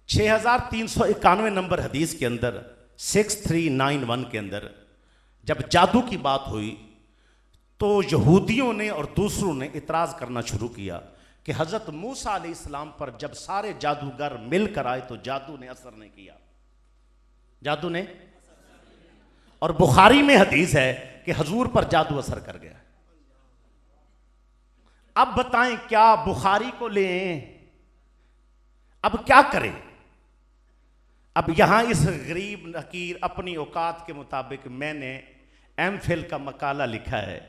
6391 नंबर हदीस के अंदर 6391 के अंदर जब जादू की बात हुई तो यहूदियों ने और दूसरों ने इतराज़ करना शुरू किया कि हज़रत मूसा अलैहिस्सलाम पर जब सारे जादूगर मिलकर आए तो जादू ने असर नहीं किया, जादू ने। और बुखारी में हदीस है कि हजूर पर जादू असर कर गया। अब बताएं क्या बुखारी को लें, अब क्या करें? अब यहां इस गरीब नकीर अपनी औकात के मुताबिक मैंने एमफिल का मकाला लिखा है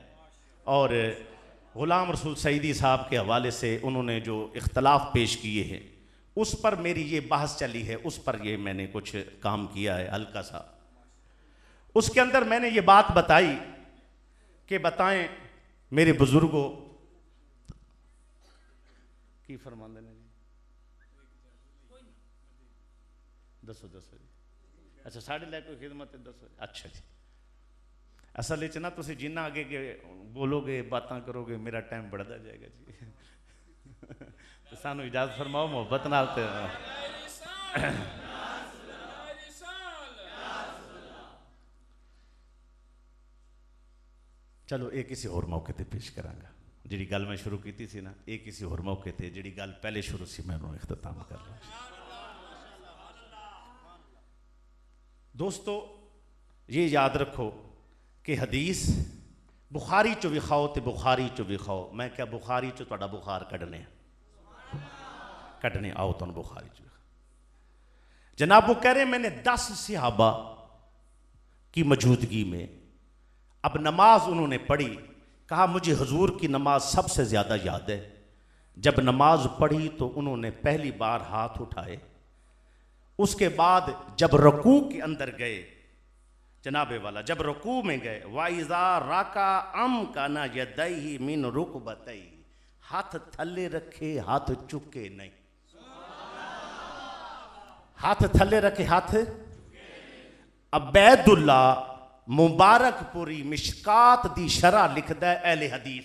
और गुलाम रसूल सईदी साहब के हवाले से उन्होंने जो इख्तलाफ पेश किए हैं उस पर मेरी ये बहस चली है, उस पर ये मैंने कुछ काम किया है हल्का सा। उसके अंदर मैंने ये बात बताई कि बताएं मेरे बुजुर्गों की फरमान देने दसो दसो जी। अच्छा साढ़े लै कोई खिदमत है दसो। अच्छा जी, असल ना तुम जिन्ना आगे के बोलोगे बातें करोगे मेरा टाइम बढ़ता जाएगा जी। तो सानू इजाजत फरमाओ मोहब्बत नाल। चलो ये किसी होर मौके पर पेश करांगा। जी गल मैं शुरू की थी ना, ये किसी होर मौके पर जी गल पहले शुरू सी मैं उन्होंने इख्तिताम कर रहा। दोस्तों ये याद रखो कि हदीस बुखारी चो विखाओ तो बुखारी चो विखाओ। मैं क्या बुखारी चो तुहाडा बुखार कढ़ने कढ़ने आओ तुम बुखारी चो। जनाब वो कह रहे मैंने 10 सहाबा की मौजूदगी में अब नमाज उन्होंने पढ़ी, कहा मुझे हुजूर की नमाज सबसे ज़्यादा याद है। जब नमाज पढ़ी तो उन्होंने पहली बार हाथ उठाए, उसके बाद जब रकू के अंदर गए जनाबे वाला जब रुकू में गए, वाइजा राका अम का ना यदई मिन रुकबतई, हाथ थल्ले रखे, हाथ चुके नहीं। हाथ थल्ले रखे, हाथ। अबैदुल्ला मुबारकपुरी मिशकात दी शरा लिखदा है अहले हदीस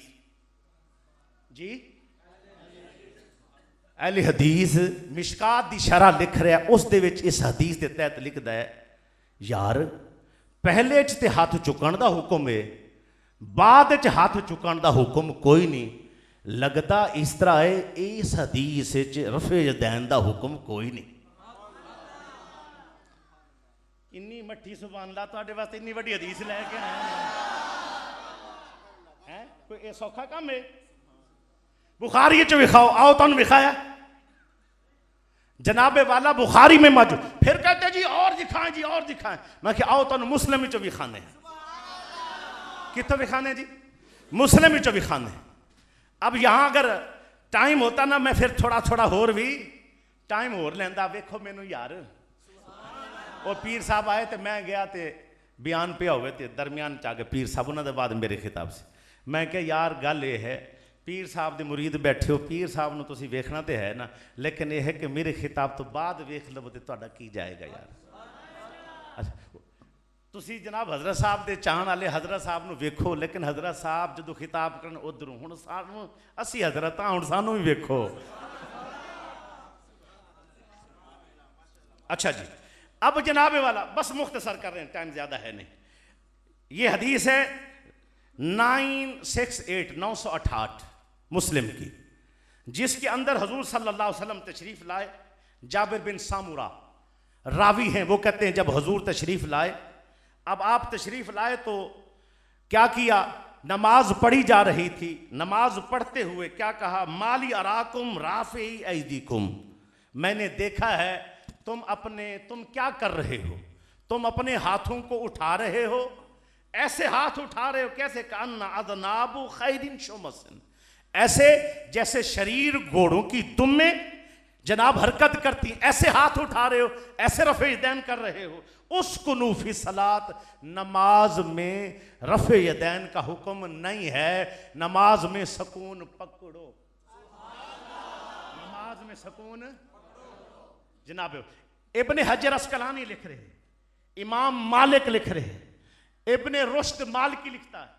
जी, अहले हदीस मिशकात दी शरा लिख रहा है, उस दे विच इस हदीस के तहत लिखदा है यार पहले च ते हाथ चुकण दा हुक्म है, बाद च हाथ चुकण दा हुक्म कोई नहीं। लगता इस तरह है इस हदीस च रफे यदैन दा हुक्म कोई नहीं। इन्नी मट्ठी सुभान अल्लाह तुहाडे वास्ते इन्नी वड्डी हदीस लैके आया है, कोई ये सौखा काम है? बुखारी च विखाओ, आओ तुहानू विखाया जनाबे वाला बुखारी में मौजूद। फिर कहते जी और दिखाएं जी और दिखाएं, मैं कि आओ तुहानू मुस्लिम च विखाने हैं। कितों विखाने जी? मुस्लिम च विखाने। अब यहां अगर टाइम होता ना मैं फिर थोड़ा थोड़ा होर भी टाइम होर लैंदा। वेखो मैनू यार वो पीर साहब आए तो मैं गया तो बयान पे हुए तो दरम्यान च आके पीर साहब उन्होंने बाद मेरे खिताब से मैं क्या यार गल ये है पीर साहब के मुरीद बैठे हो, पीर साहब नूं तुसीं वेखना तो है ना, लेकिन यह है कि मेरे खिताब तो बाद वेख लवो तो तुहाडा की जाएगा यार। अच्छा तुसीं जनाब हजरत साहब के चाहण वाले हजरत साहब नूं वेखो, लेकिन हजरत साहब जो खिताब करन उधरों हुण सानूं असीं हजरत हाँ हुण सानूं भी वेखो। अच्छा जी अब जनाबे वाला बस मुख्तसर कर रहे हैं, टाइम ज़्यादा है नहीं। ये हदीस है 968 मुस्लिम की, जिसके अंदर हजूर सल्लल्लाहु अलैहि वसल्लम तशरीफ़ लाए। जाबिर बिन सामुरा रावी हैं, वो कहते हैं जब हजूर तशरीफ़ लाए, अब आप तशरीफ़ लाए तो क्या किया, नमाज पढ़ी जा रही थी, नमाज पढ़ते हुए क्या कहा, माली अराकुम राफ़ी ऐदीकुम, मैंने देखा है तुम क्या कर रहे हो, तुम अपने हाथों को उठा रहे हो, ऐसे हाथ उठा रहे हो कैसे, कान्ना अदनाबु खैरिन शुमसिन, ऐसे जैसे शरीर घोड़ों की दुम्में जनाब हरकत करती, ऐसे हाथ उठा रहे हो, ऐसे रफ़े यदैन कर रहे हो। उस कुनूफी सलात, नमाज में रफ़े यदैन का हुक्म नहीं है, नमाज में सकून पकड़ो, नमाज में सकून। जनाब इब्ने हजर अस्कलानी लिख रहे हैं, इमाम मालिक लिख रहे हैं, इब्ने रुश्द मालिकी लिखता है,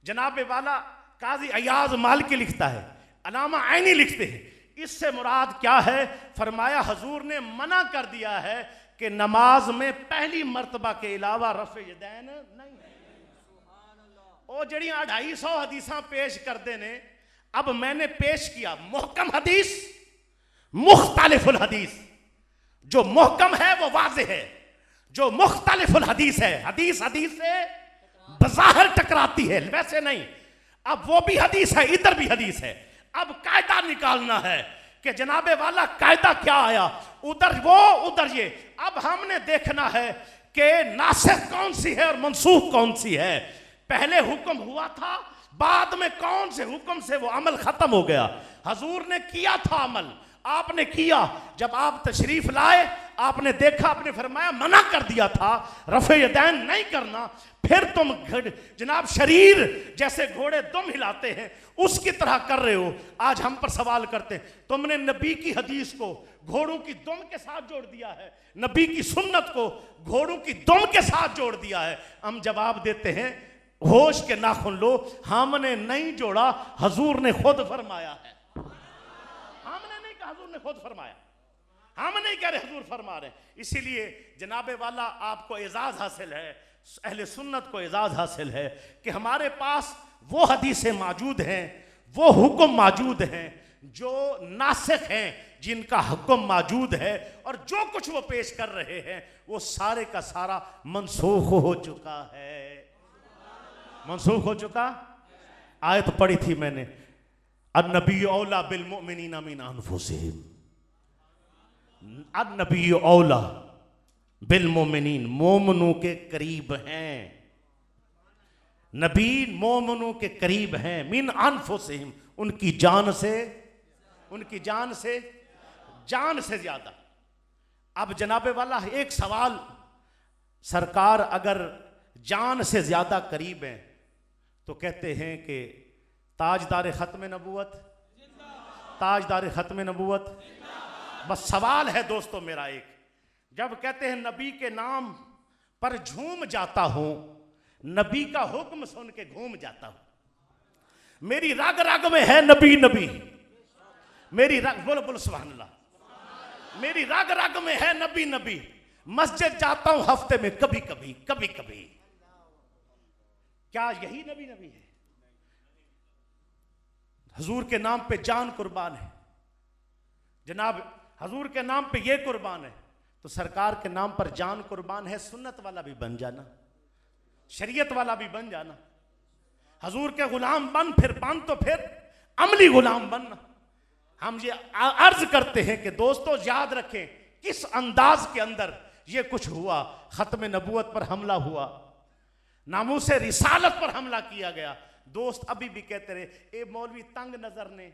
जनाबे वाला काजी अयाज मालिकी लिखता है, अलामा आइनी लिखते हैं। इससे मुराद क्या है, फरमाया हजूर ने मना कर दिया है कि नमाज में पहली मर्तबा के अलावा रफ़े यदैन नहीं है। वो जड़ियां 250 हदीसां पेश करते ने, अब मैंने पेश किया मुहकम हदीस, मुख्तलिफुल हदीस। जो मुहकम है वो वाज़ेह है, जो मुख्तलिफुल हदीस है, हदीस हदीस से बज़ाहिर टकराती है, वैसे नहीं। अब वो भी हदीस है, इधर भी हदीस है। अब कायदा निकालना है कि जनाबे वाला कायदा क्या आया, उधर वो उधर ये। अब हमने देखना है कि नासिख कौन सी है और मनसूख कौन सी है। पहले हुक्म हुआ था, बाद में कौन से हुक्म से वो अमल खत्म हो गया। हजूर ने किया था अमल, आपने किया, जब आप तशरीफ लाए आपने देखा, आपने फरमाया, मना कर दिया था रफ़े यदैन नहीं करना, फिर तुम जनाब शरीर जैसे घोड़े दुम हिलाते हैं उसकी तरह कर रहे हो। आज हम पर सवाल करते हैं, तुमने नबी की हदीस को घोड़ों की दुम के साथ जोड़ दिया है, नबी की सुन्नत को घोड़ों की दुम के साथ जोड़ दिया है। हम जवाब देते हैं होश के नाखुन लो, हमने नहीं जोड़ा, हजूर ने खुद फरमाया है। हमने नहीं कहा, हजूर ने खुद फरमाया, हम नहीं कह रहे, हजूर फरमा रहे। इसीलिए जनाबे वाला आपको एजाज हासिल है, अहले सुन्नत को एजाज हासिल है कि हमारे पास वो हदीसें मौजूद हैं, वो हुक्म मौजूद हैं जो नासिख हैं, जिनका हुक्म मौजूद है, और जो कुछ वो पेश कर रहे हैं वो सारे का सारा मनसूख हो चुका है। मनसूख हो चुका। आयत पढ़ी थी मैंने, अन्नबी औला बिल मुमिनीना मिन अनफुसिहिम, अन्नबी औला बिल मोमिनीन, मोमनों के करीब हैं, नबी मोमनों के करीब हैं, मिन अनफुसिहिम, उनकी जान से, उनकी जान से, जान से ज्यादा। अब जनाबे वाला एक सवाल, सरकार अगर जान से ज़्यादा करीब हैं, तो कहते हैं कि ताजदार ख़त्म नबूवत, ताजदार ख़त्म नबूवत। बस सवाल है दोस्तों मेरा एक, जब कहते हैं नबी के नाम पर झूम जाता हूं, नबी का हुक्म सुन के घूम जाता हूं, मेरी रग रग में है नबी नबी, मेरी रग, बोलो बोलो सुभान अल्लाह, मेरी रग रग में है नबी नबी। मस्जिद जाता हूं हफ्ते में कभी कभी कभी कभी। क्या यही नबी नबी है? हजूर के नाम पे जान कुर्बान है जनाब, हजूर के नाम पे ये कुर्बान है, तो सरकार के नाम पर जान कुर्बान है, सुन्नत वाला भी बन जाना, शरीयत वाला भी बन जाना, हजूर के गुलाम बन, फिर बन तो फिर अमली गुलाम बनना। हम ये अर्ज करते हैं कि दोस्तों याद रखें किस अंदाज के अंदर ये कुछ हुआ। खत्म नबूवत पर हमला हुआ, नामूस रिसालत पर हमला किया गया। दोस्त अभी भी कहते रहे ए मौलवी तंग नजर ने,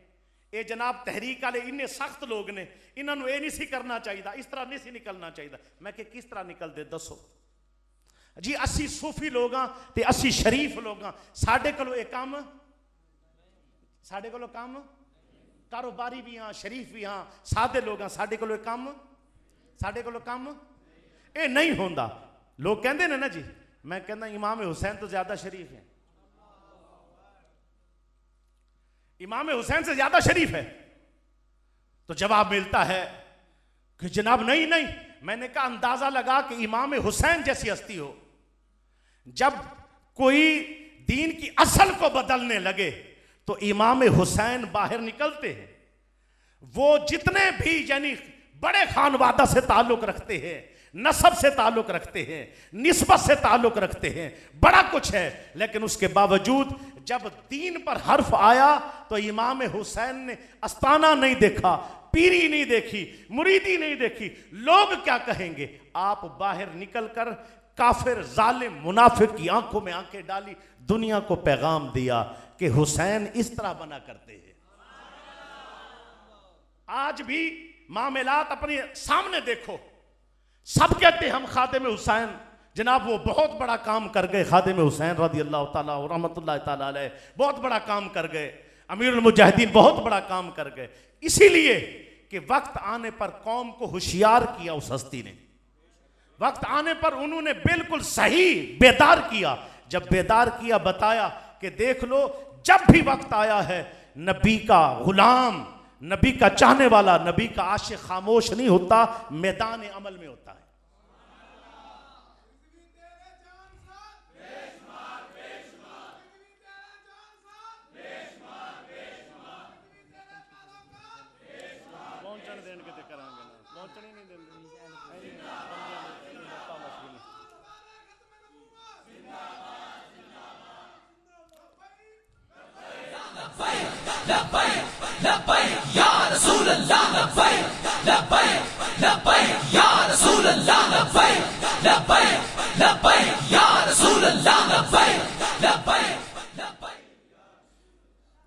ए जनाब तहरीक वाले इन्ने सख्त लोग ने, इन्होंने ये नहीं सी करना चाहिए, इस तरह नहीं सी निकलना चाहिए। मैं कि किस तरह निकल दे दसो जी। 80 सूफी लोग ते 80 शरीफ लोग, साढ़े को एक काम, साढ़े को काम, कारोबारी भी हाँ, शरीफ भी हाँ, सादे लोग, साढ़े को काम, साढ़े को काम ये नहीं होंदा। लोग कहते ने ना जी, मैं कहना इमाम हुसैन तो ज्यादा शरीफ है, इमाम हुसैन से ज्यादा शरीफ है। तो जवाब मिलता है कि जनाब नहीं नहीं, मैंने कहा अंदाजा लगा कि इमाम हुसैन जैसी हस्ती हो, जब कोई दीन की असल को बदलने लगे तो इमाम हुसैन बाहर निकलते हैं। वो जितने भी यानी बड़े खानवादा से ताल्लुक रखते हैं, नसब से ताल्लुक रखते हैं, निस्बत से ताल्लुक रखते हैं, बड़ा कुछ है, लेकिन उसके बावजूद जब दीन पर हर्फ आया तो इमाम हुसैन ने अस्ताना नहीं देखा, पीरी नहीं देखी, मुरीदी नहीं देखी। लोग क्या कहेंगे? आप बाहर निकलकर काफिर जालिम मुनाफिक की आंखों में आंखें डाली, दुनिया को पैगाम दिया कि हुसैन इस तरह बना करते हैं। आज भी मामलात अपने सामने देखो, सब कहते हैं हम खादिम हुसैन, जनाब वो बहुत बड़ा काम कर गए, खादिम हुसैन रज़ी अल्लाह ताला और रहमतुल्लाह ताला अलैह बहुत बड़ा काम कर गए, अमीरुल मुजाहिदीन बहुत बड़ा काम कर गए, इसीलिए कि वक्त आने पर कौम को होशियार किया उस हस्ती ने, वक्त आने पर उन्होंने बिल्कुल सही बेदार किया। जब बेदार किया बताया कि देख लो, जब भी वक्त आया है नबी का गुलाम, नबी का चाहने वाला, नबी का आशिक खामोश नहीं होता, मैदान अमल में होता है।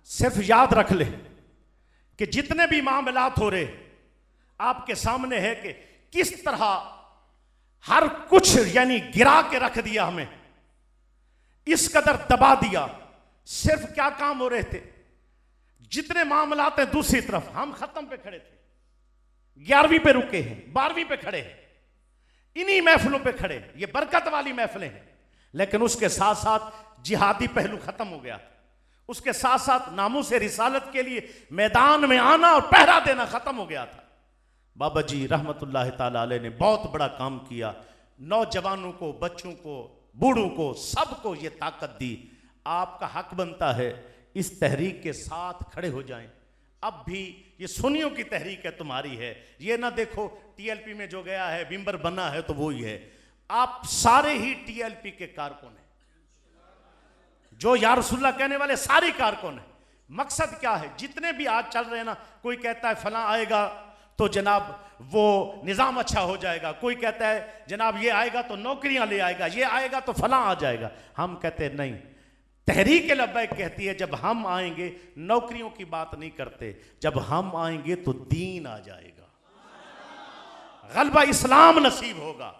सिर्फ याद रख ले कि जितने भी मामलात हो रहे आपके सामने है कि किस तरह हर कुछ यानी गिरा के रख दिया, हमें इस कदर दबा दिया। सिर्फ क्या काम हो रहे थे, जितने मामलात हैं दूसरी तरफ, हम खत्म पे खड़े थे, 11वीं पे रुके हैं, 12वीं पे खड़े हैं, इन्हीं महफिलों पे खड़े, ये बरकत वाली महफिलें हैं। लेकिन उसके साथ साथ जिहादी पहलू खत्म हो गया था, उसके साथ साथ नामूस रिसालत के लिए मैदान में आना और पहरा देना खत्म हो गया था। बाबा जी रहमतुल्लाह ताला अलैह ने बहुत बड़ा काम किया, नौजवानों को, बच्चों को, बूढ़ों को, सबको ये ताकत दी। आपका हक बनता है इस तहरीक के साथ खड़े हो जाएं। अब भी ये सुन्नियों की तहरीक है, तुम्हारी है, ये ना देखो टीएलपी में जो गया है मिंबर बना है तो वो ही है। आप सारे ही टीएलपी के कारकुन हैं, जो या रसूलुल्लाह कहने वाले सारे कारकुन हैं। मकसद क्या है? जितने भी आज चल रहे हैं ना, कोई कहता है फलां आएगा तो जनाब वो निज़ाम अच्छा हो जाएगा, कोई कहता है जनाब ये आएगा तो नौकरियां ले आएगा, ये आएगा तो फलां आ जाएगा। हम कहते हैं नहीं, तहरीक लब्बैक कहती है जब हम आएंगे नौकरियों की बात नहीं करते, जब हम आएंगे तो दीन आ जाएगा, गलबा इस्लाम नसीब होगा,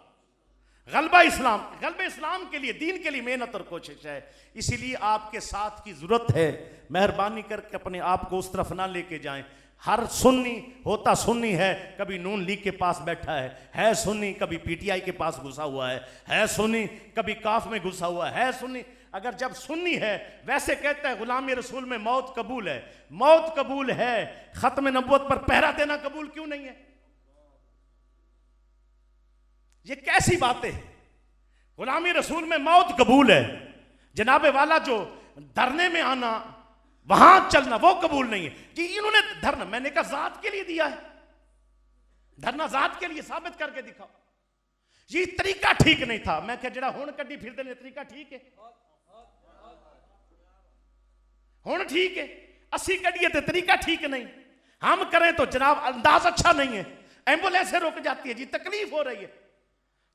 गलबा इस्लाम के लिए, दीन के लिए मेहनत और कोशिश है। इसीलिए आपके साथ की जरूरत है। मेहरबानी करके अपने आप को उस तरफ ना लेके जाएं। हर सुन्नी होता सुन्नी है, कभी नून लीग के पास बैठा है सुन्नी, कभी पीटीआई के पास घुसा हुआ है सुन्नी, कभी काफ में घुसा हुआ है सुन्नी। अगर जब सुन्नी है, वैसे कहता है गुलामी रसूल में मौत कबूल है, मौत कबूल है, खत्म नबूवत पर पहरा देना कबूल क्यों नहीं है? ये कैसी बातें? गुलामी रसूल में मौत कबूल है, जनाबे वाला जो धरने में आना, वहां चलना, वो कबूल नहीं है। कि इन्होंने धरना, मैंने कहा जात के लिए दिया है, धरना जात के लिए, साबित करके दिखाओ। ये तरीका ठीक नहीं था। मैं क्या जरा हुण कड्डी फिर देने तरीका ठीक है? हुण ठीक है, 80 कडिए तो तरीका ठीक नहीं। हम करें तो जनाब अंदाज अच्छा नहीं है। एम्बुलेंसें रुक जाती है जी, तकलीफ हो रही है,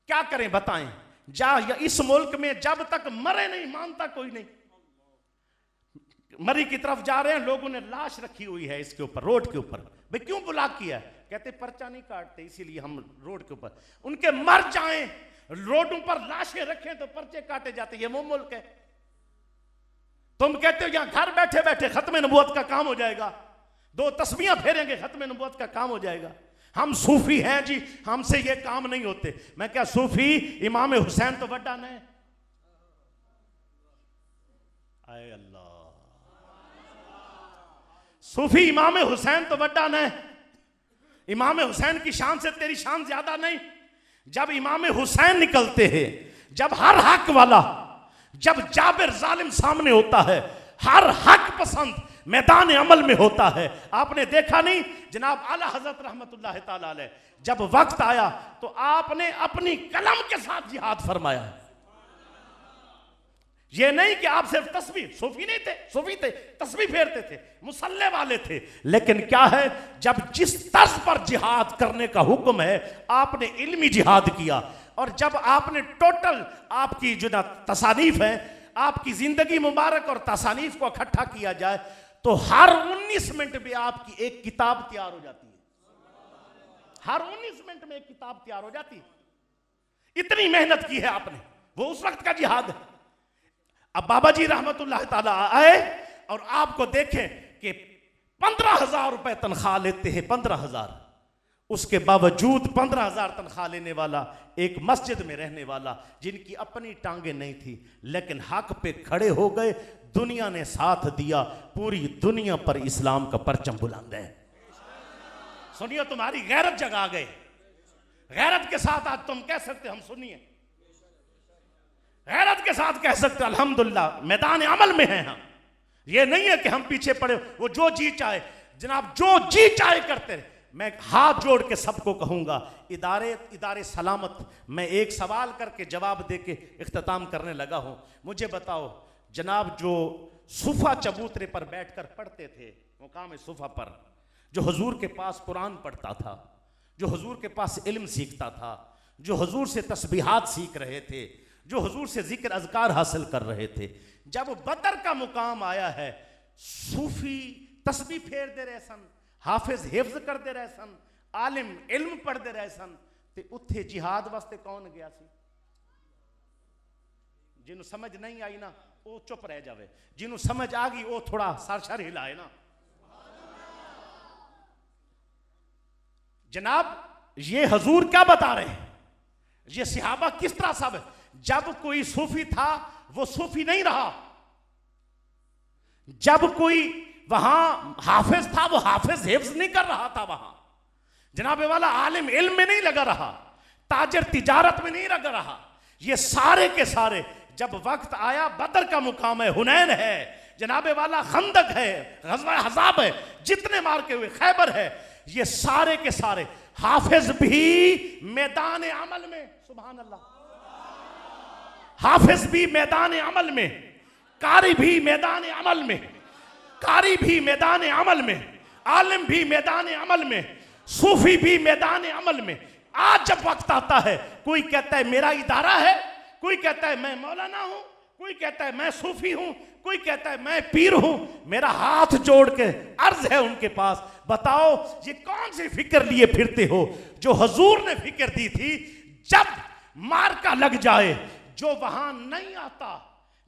क्या करें बताएं? या इस मुल्क में जब तक मरे नहीं मानता कोई नहीं। मरी की तरफ जा रहे हैं, लोगों ने लाश रखी हुई है इसके ऊपर, रोड के ऊपर। भाई क्यों ब्लॉक किया? कहते पर्चा नहीं काटते इसीलिए हम रोड के ऊपर। उनके मर जाएं, रोडों पर लाशें रखें तो पर्चे काटे जाते। ये वो मुल्क है? तुम कहते हो यहां घर बैठे बैठे खत्म नबूवत का काम हो जाएगा, 2 तस्बीहां फेरेंगे खत्म नबूवत का काम हो जाएगा। हम सूफी हैं जी, हमसे ये काम नहीं होते। मैं क्या सूफी इमाम हुसैन तो बड़ा नहीं? आए अल्लाह, सूफी इमाम हुसैन तो बड़ा नहीं? इमाम हुसैन की शान से तेरी शान ज्यादा नहीं? जब इमाम हुसैन निकलते हैं, जब हर हक वाला, जब जाबिर जालिम सामने होता है, हर हक पसंद मैदान अमल में होता है। आपने देखा नहीं जनाब आला हजरत रहमतुल्लाह ताला अलैह, जब वक्त आया तो आपने अपनी कलम के साथ जिहाद फरमाया। ये नहीं कि आप सिर्फ तस्बीह, सूफी नहीं थे, सूफी थे, तस्बीह फेरते थे, मुसल्ले वाले थे, लेकिन क्या है, जब जिस तर्ज पर जिहाद करने का हुक्म है, आपने इल्मी जिहाद किया। और जब आपने टोटल आपकी जो ना तसानीफ है, आपकी जिंदगी मुबारक और तसानीफ को इकट्ठा किया जाए तो हर 19 मिनट में आपकी एक किताब तैयार हो जाती है। हर 19 मिनट में एक किताब तैयार हो जाती है। इतनी मेहनत की है आपने, वो उस वक्त का जिहाद है। अब बाबा जी रहमतुल्लाह ताला आए और आपको देखें कि 15,000 रुपए तनख्वाह लेते हैं, 15,000। उसके बावजूद 15,000 तनख्वाह लेने वाला, एक मस्जिद में रहने वाला, जिनकी अपनी टांगे नहीं थी, लेकिन हक पे खड़े हो गए, दुनिया ने साथ दिया, पूरी दुनिया पर इस्लाम का परचम बुलंद है। सुनिए, तुम्हारी गैरत जगा गए। गैरत के साथ आज तुम कह सकते हम सुनिए, गैरत के साथ कह सकते अल्हम्दुलिल्लाह मैदान अमल में हैं हम। ये नहीं है कि हम पीछे पड़े, वो जो जी चाहे जनाब, जो जी चाहे करते रहे। मैं हाथ जोड़ के सबको कहूंगा, इदारे सलामत, मैं एक सवाल करके जवाब दे के इख्तिताम करने लगा हूं। मुझे बताओ जनाब, जो सुफा चबूतरे पर बैठकर पढ़ते थे, मुकाम सुफा पर, जो हुजूर के पास कुरान पढ़ता था, जो हुजूर के पास इल्म सीखता था, जो हुजूर से तस्बीहात सीख रहे थे, जो हुजूर से जिक्र अज़कार हासिल कर रहे थे, जब बदर का मुकाम आया है, सूफी तस्बीह फेर दे रहे सन, हाफिज हिफ्ज कर दे रहे सन, आलिम इल्म पढ़ दे रहे सन, ते उत्थे जिहाद वास्ते कौन गया सी? जिन्हों समझ नहीं आई ना वो चुप रह जावे, जिन्हों समझ आ गई वो थोड़ा सरसर हिलाए ना। जनाब ये हजूर क्या बता रहे हैं, ये सहाबा किस तरह सब, जब कोई सूफी था वो सूफी नहीं रहा, जब कोई वहां हाफिज था वो हाफिज हिफ्ज नहीं कर रहा था, वहां जनाबे वाला आलिम इल्म में नहीं लगा रहा, ताजर तिजारत में नहीं लगा रहा। ये सारे के सारे जब वक्त आया, बदर का मुकाम है, हुनैन है, जनाबे वाला खंदक है, गज़वा हज़ाब है, जितने मार के हुए खैबर है, ये सारे के सारे हाफिज भी मैदान अमल में, सुभान अल्लाह, हाफिज भी मैदान अमल में, कारी भी मैदान अमल में, कारी भी मैदान अमल में, आलिम भी मैदान अमल में, सूफी भी मैदान अमल में। आज जब वक्त आता है, कोई कहता है मेरा इदारा है, कोई कहता है मैं मौलाना हूं, कोई कहता है मैं सूफी हूं, कोई कहता है मैं पीर हूं, मेरा हाथ जोड़ के अर्ज है उनके पास, बताओ ये कौन सी फिक्र लिए फिरते हो जो हुजूर ने फिक्र दी थी जब मार का लग जाए, जो वहां नहीं आता।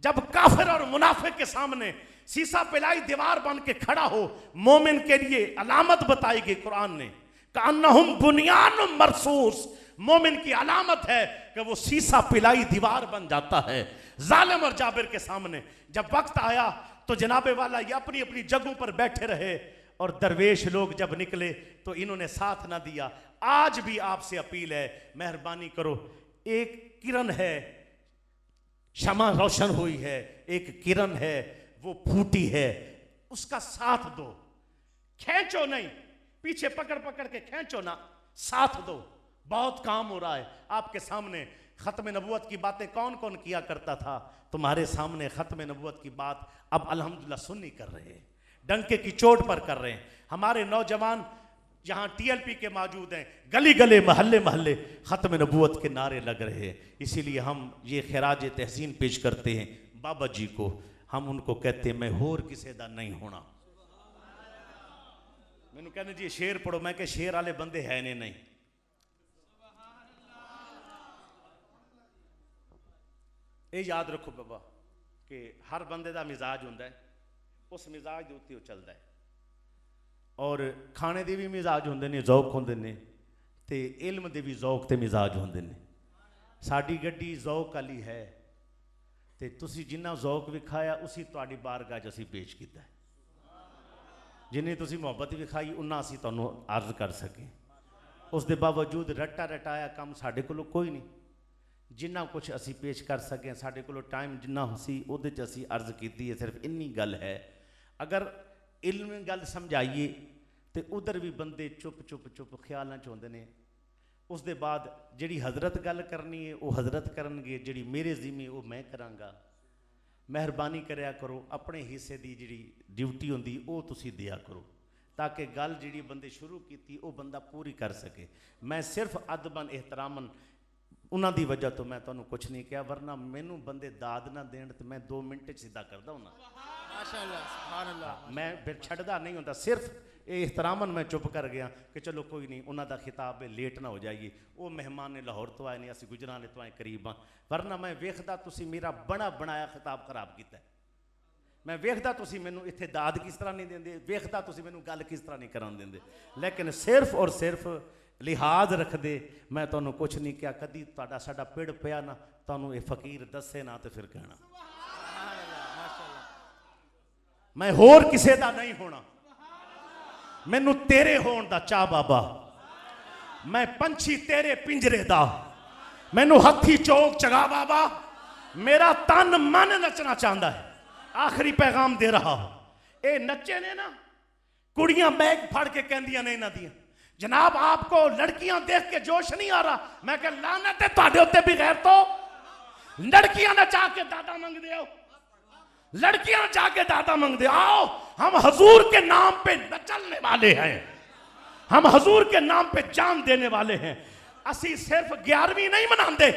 जब काफिर और मुनाफिक के सामने शीशा पिलाई दीवार बन के खड़ा हो, मोमिन के लिए अलामत बताई गई कुरान ने, कान्नहुम बुनियान मरसूस, मोमिन की अलामत है कि वो शीशा पिलाई दीवार बन जाता है। जालिम और जाबिर के सामने जब वक्त आया तो जनाबे वाला ये अपनी अपनी जगहों पर बैठे रहे, और दरवेश लोग जब निकले तो इन्होंने साथ ना दिया। आज भी आपसे अपील है, मेहरबानी करो, एक किरण है, शमा रोशन हुई है, एक किरण है वो फूटी है, उसका साथ दो, खींचो नहीं, पीछे पकड़ पकड़ के खींचो ना, साथ दो। बहुत काम हो रहा है आपके सामने। खत्म नबूवत की बातें कौन कौन किया करता था, तुम्हारे सामने खत्म नबूवत की बात अब अल्हम्दुलिल्लाह सुन्नी कर रहे हैं, डंके की चोट पर कर रहे हैं। हमारे नौजवान जहां टीएलपी के मौजूद हैं, गली गले महल्ले महल्ले खत्म नबूवत के नारे लग रहे हैं। इसीलिए हम ये खिराज तहसीन पेश करते हैं बाबा जी को। हम उनको कहते हैं, मैं होर किसी दा नहीं होना। मैनू कहने जी शेर पढ़ो, मैं कि शेर वाले बंदे है ने नहीं। ये याद रखो बाबा कि हर बंदे का मिजाज होंदा है, उस मिजाज के उत्ते चलता है। और खाने के भी मिजाज होंदे ने, जौक होंदे ने, ते इल्म के भी जौक ते मिजाज होंदे ने। साडी गड्डी जौक वाली है, ते तुसी जिन्ना जौक विखाया उसी तुहाडी बारगाह च असीं पेश कीता है। जिन्नी तुसी मुहब्बत विखाई उन्ना असीं तुहानूं अर्ज कर सके। उस दे बावजूद रट्टा रटाया काम साडे कोलों कोई नहीं। जिन्ना कुछ असी पेश कर सकें, साढ़े को टाइम जिन्ना सी उहदे च असी अर्ज की है। सिर्फ इन्नी गल है, अगर इल्म गल समझाइए तो उधर भी बंदे चुप चुप चुप ख्यालों च होंदे ने। उस दे बाद जिहड़ी हजरत गल करनी है वो हजरत करनगे, जिहड़ी मेरे जिम्मे वो मैं करांगा। मेहरबानी करया करो, अपने हिस्से की जिहड़ी ड्यूटी होंदी वो तुसी दिया करो, ताकि गल जिहड़ी बंदे शुरू की वो बंदा पूरी कर सके। मैं सिर्फ अदबन एहतरामन उन्हों की वजह तो मैं तुहानूं कुछ नहीं कहा, वरना मैनू बंदे दाद ना देण तो मैं 2 मिनट सीधा करदा हुंदा। माशाअल्लाह, सुभान अल्लाह। मैं फिर छड्डदा नहीं हुंदा, सिर्फ एहतरामन मैं चुप कर गया कि चलो कोई नहीं, उन्हों का खिताब है, लेट ना हो जाइए। वो मेहमान ने लाहौर तो आए नहीं, असीं गुजरां तो आए करीब हाँ, वरना मैं वेखदा तुसीं मेरा बड़ा बनाया खिताब खराब किया। मैं वेखदा तुसीं मैनू इत्थे दाद किस तरह नहीं देंदे, वेखदा तुसीं मैनू गल किस तरह नहीं करन देंदे। लेकिन सिर्फ और सिर्फ लिहाज रख दे, मैं तुहानूं कुछ नहीं क्या। कदी तुहाडा साडा पिड़ पिया ना, तुहानूं ये फकीर दसे ना तो फिर कहना मैं होर किसे दा नहीं होना। मैनू तेरे होण दा चा बाबा, मैं पंछी तेरे पिंजरे दा, मैनू हथी चौक चगा बाबा, मेरा तन मन नचना चाहता है। आखिरी पैगाम दे रहा हो, ये नचे ने ना, कुड़ियां बैग फड़ के कहंदियां ने इन्हां दियां, जनाब आपको लड़कियां देख के जोश नहीं आ रहा। मैं कह लानत है तुहाडे उत्ते भी गैर तो, लड़कियां नचा के दादा मंगदे हो, लड़कियां जाके दादा मंगदे आओ। हम हजूर के नाम पे नचलने वाले हैं, हम हजूर के नाम पे जान देने वाले हैं। असी सिर्फ 11वीं नहीं मनाते,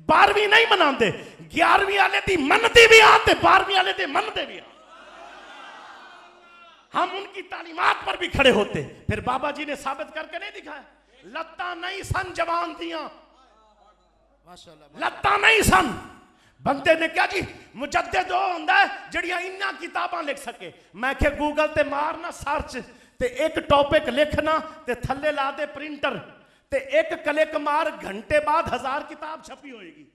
12वीं नहीं मनाते, 11वीं वाले दी मनती भी आते, 12वीं वाले दी मनते भी आते। हम उनकी तालीमात पर भी खड़े होते। फिर बाबा जी ने साबित करके नहीं दिखाया, लत्ता नहीं सन जवान दियां, लत्ता नहीं सन। बंदे ने क्या जी मुजद्दिद होंदा है जड़ियां इन्ना किताबां लिख सके। मैं क्या गूगल ते मारना सर्च ते एक टॉपिक लिखना ते थल्ले ला दे प्रिंटर ते एक क्लिक मार, घंटे बाद 1000 किताब छपी होएगी।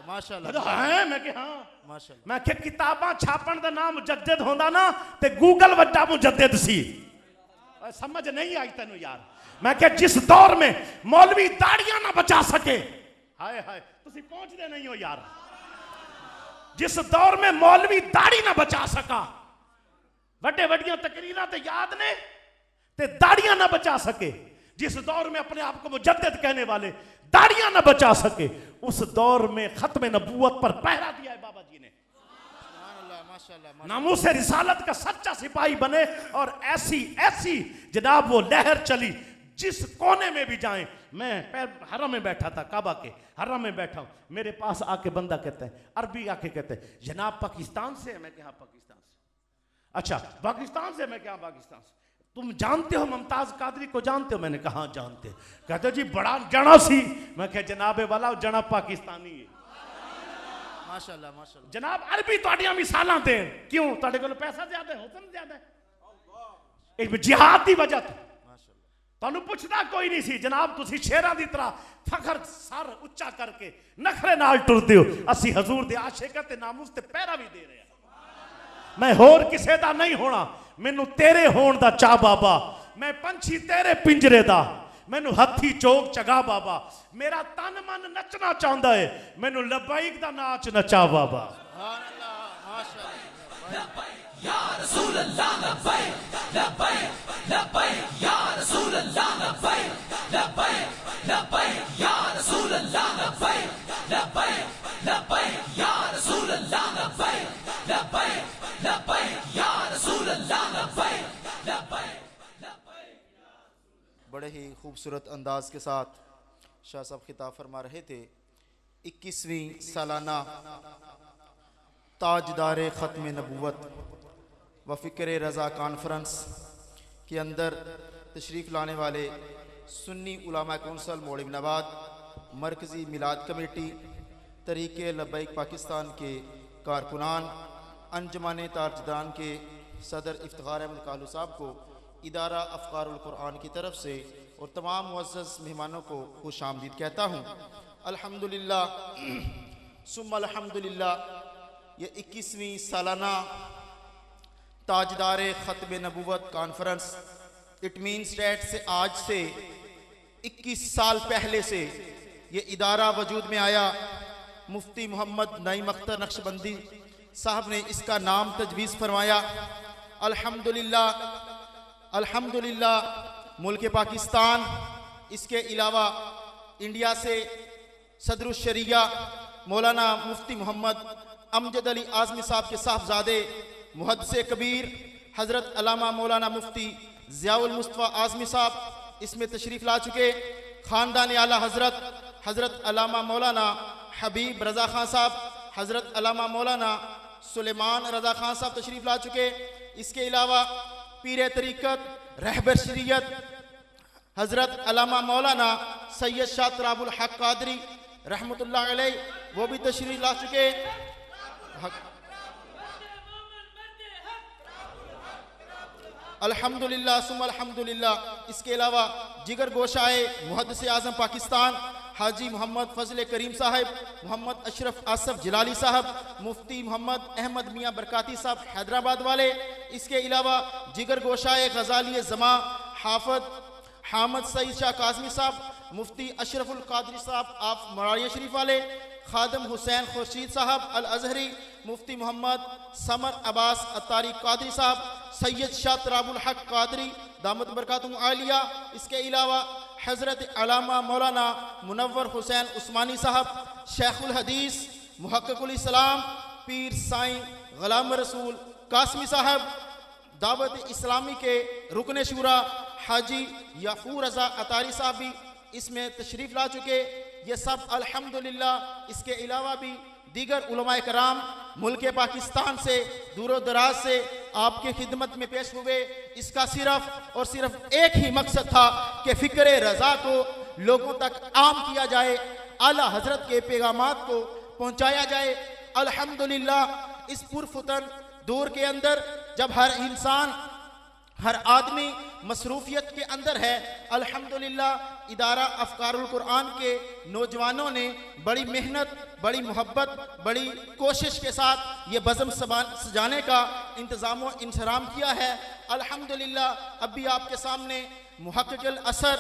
माशाअल्लाह है। मैं क्या हाँ माशाअल्लाह, मैं क्या किताबां छापन का नाम मुजद्दिद होंदा ना ते गूगल वड्डा मुजद्दिद सी। समझ नहीं आई तेनू यार। मैं क्या जिस दौर में मौलवी दाढ़ियां ना बचा सके, हाय हाय तुसी पहुंचते नहीं हो यार, जिस दौर में मौलवी दाढ़ी ना बचा सका, वड्डे वड्डियां तकरीरां ते याद ने ते दाढ़ियां ना बचा सके, जिस दौर में अपने आप को मुजद्दिद कहने वाले दाढ़ियां ना बचा सके, उस दौर में खत्म नबूवत पर पहरा दिया है बाबा जी ने। नामूस रिसालत का सच्चा सिपाही बने और ऐसी ऐसी जनाब वो लहर चली, जिस कोने में भी जाएं। मैं हरम में बैठा था, काबा के हरम में बैठा हूं, मेरे पास आके बंदा कहता है, अरबी आके कहते हैं, जनाब पाकिस्तान से है? मैं क्या पाकिस्तान से। अच्छा पाकिस्तान से? मैं क्या पाकिस्तान से। तुम जानते हो मुमताज कादरी को जानते हो? मैंने कहा हाँ जानते। कहते जी बड़ा जना सी। मैं कह जनाबे वाला जनाब पाकिस्तानी है। माशाल्लाह माशाल्लाह। जनाब अरबी तुहाडियां मिसालां दें क्यों? तुहाडे कोल पैसा ज्यादा है, हुस्न ज्यादा है, एक जिहाद की वजह तो ਤੁਹਾਨੂੰ ਪੁੱਛਦਾ ਕੋਈ ਨਹੀਂ ਸੀ। जनाब ਤੁਸੀਂ ਸ਼ੇਰਾਂ ਦੀ ਤਰ੍ਹਾਂ ਫਖਰ ਸਰ ਉੱਚਾ ਕਰਕੇ ਨਖਰੇ ਨਾਲ ਟੁਰਦੇ ਹੋ। ਅਸੀਂ ਹਜ਼ੂਰ ਦੇ ਆਸ਼ਿਕ ਤੇ ਨਾਮੂਸ ਤੇ ਪਹਿਰਾ ਵੀ ਦੇ ਰਹੇ ਹਾਂ। ਮੈਂ ਹੋਰ ਕਿਸੇ ਦਾ ਨਹੀਂ ਹੋਣਾ, ਮੈਨੂੰ ਤੇਰੇ ਹੋਣ ਦਾ ਚਾਹ ਬਾਬਾ। ਮੈਂ ਪੰਛੀ ਤੇਰੇ ਪਿੰਜਰੇ ਦਾ, ਮੈਨੂੰ ਹੱਥੀ ਚੋਕ ਚਗਾ ਬਾਬਾ। ਮੇਰਾ ਤਨ ਮਨ ਨੱਚਣਾ ਚਾਹੁੰਦਾ ਏ, ਮੈਨੂੰ ਲਬਾਈਕ ਦਾ ਨਾਚ ਨਚਾ ਬਾਬਾ। सुभान अल्लाह माशाल्लाह। या रसूल अल्लाह लब्बैक लब्बैक लब्बैक या रसूल अल्लाह लब्बैक लब्बैक लब्बैक या रसूल अल्लाह लब्बैक लब्बैक लब्बैक या रसूल अल्लाह लब्बैक लब्बैक लब्बैक या रसूल अल्लाह लब्बैक लब्बैक लब्बैक। बड़े ही खूबसूरत अंदाज के साथ शाह साहब खिताब फरमा रहे थे। 21वीं सालाना ताजदार ख़त्म नबूवत व फ़िक्र रज़ा कॉन्फ्रेंस के अंदर तशरीफ़ लाने वाले सुन्नी उलामा कौंसल मोड़िबनाबाद, मरकज़ी मिलाद कमेटी, तरीक़े लब्बैक पाकिस्तान के कारकुनान, अंजुमन ताजदारान के सदर इफ्तिखार अहमद कालू साहब को इदारा अफ़कारुल कुरान की तरफ से और तमाम मुअज़्ज़ज़ मेहमानों को खुश आमदीद कहता हूँ। अल्हम्दुलिल्लाह सुम्मा अल्हम्दुलिल्लाह। ये 21वीं सालाना ताजदार ख़त्म नबूवत कॉन्फ्रेंस, इट मीन्स डैट से आज से 21 साल पहले से ये इदारा वजूद में आया। मुफ्ती मोहम्मद नईम अख्तर नक्शबंदी साहब ने इसका नाम तजवीज़ फरमाया। अल्हम्दुलिल्लाह अल्हम्दुलिल्लाह। मुल्क पाकिस्तान, इसके अलावा इंडिया से सदरुल शरिया मौलाना मुफ्ती मोहम्मद अमजद अली आज़मी साहब के साहबजादे मुहद्दिस कबीर हज़रत अल्लामा मौलाना मुफ्ती ज़ियाउल मुस्तफ़ा आज़मी साहब इसमें तशरीफ़ ला चुके। ख़ानदान आला हज़रत अल्लामा मौलाना हबीब रज़ा ख़ान साहब, हज़रत अल्लामा मौलाना सुलेमान रज़ा ख़ान साहब तशरीफ़ ला चुके। इसके अलावा पीर तरीक़त रहबर शरीयत हज़रत अल्लामा मौलाना सैयद शाह तराबुल हक कादरी रहमतुल्लाह अलैह वो भी तशरीफ़ ला चुके। अल्हम्दुलिल्लाह सुम्मा अल्हम्दुलिल्लाह। इसके अलावा जिगर गोशाए मुहद्दिस आज़म पाकिस्तान हाजी मोहम्मद फ़ज़ल करीम साहब, मोहम्मद अशरफ आसफ जलाली साहब, मुफ्ती मोहम्मद अहमद मियाँ बरकाती साहब हैदराबाद वाले। इसके अलावा जिगर गोशाए गज़ाली ज़मा हाफ़िज़ हामद सईद शाह काज़मी साहब, मुफ्ती अशरफुल कादरी साहब आप मरारिया शरीफ वाले, खादम हुसैन खुर्शीद साहब अल अज़हरी, मुफ्ती मोहम्मद समर अब्बास अत्तारी कादरी साहब, सैयद शाह तराबुल हक कादरी दामत बरकातुहुम आलिया। इसके अलावा हज़रत अल्लामा मौलाना मुनव्वर हुसैन उस्मानी साहब, शेखुल हदीस मुहक्किकुल इस्लाम पीर साईं ग़ुलाम रसूल कासमी साहब, दावत इस्लामी के रुकन शूरा हाजी याकूब रज़ा अतारी साहब भी इसमें तशरीफ़ ला चुके। ये सब अल्हम्दुलिल्लाह। इसके अलावा भी दीगर उलमाए कराम मुल्क पाकिस्तान से दूर दराज से आपके खिदमत में पेश हुए। इसका सिर्फ और सिर्फ एक ही मकसद था कि फ़िक्र रज़ा को लोगों तक आम किया जाए, आला हज़रत के पैगामात को पहुँचाया जाए। अल्हम्दुलिल्लाह इस पुरफुतन दौर के अंदर जब हर इंसान हर आदमी मसरूफियत के अंदर है, अल्हम्दुलिल्लाह इदारा अफ़कारुल कुरान के नौजवानों ने बड़ी मेहनत, बड़ी मोहब्बत, बड़ी कोशिश के साथ ये बज़म सजाने का इंतज़ाम व इंतज़ाम किया है। अल्हम्दुलिल्लाह अब भी आपके सामने मुहक्किकुल असर,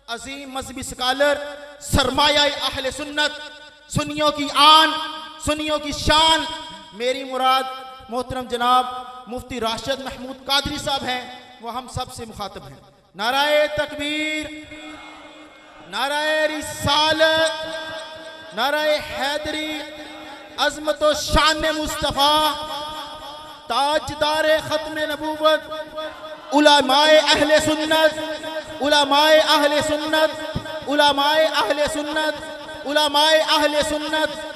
अज़ीम मज़हबी स्कॉलर, सरमाया अहले सुन्नत, सुन्नियों की आन, सुन्नियों की शान, मेरी मुराद मोहतरम जनाब मुफ्ती राशिद महमूद कादरी साहब हैं, वो हम सब से मुखातब हैं। नाराए तकबीर, नाराए रिसालत, नाराए हैदरी, अज़मत व शान मुस्तफ़ा, ताजदार ख़त्म नबूवत, उलमाए अहले सुन्नत, उलमाए अहले सुन्नत, उलमाए अहले सुन्नत, उलमाए अहले सुन्नत।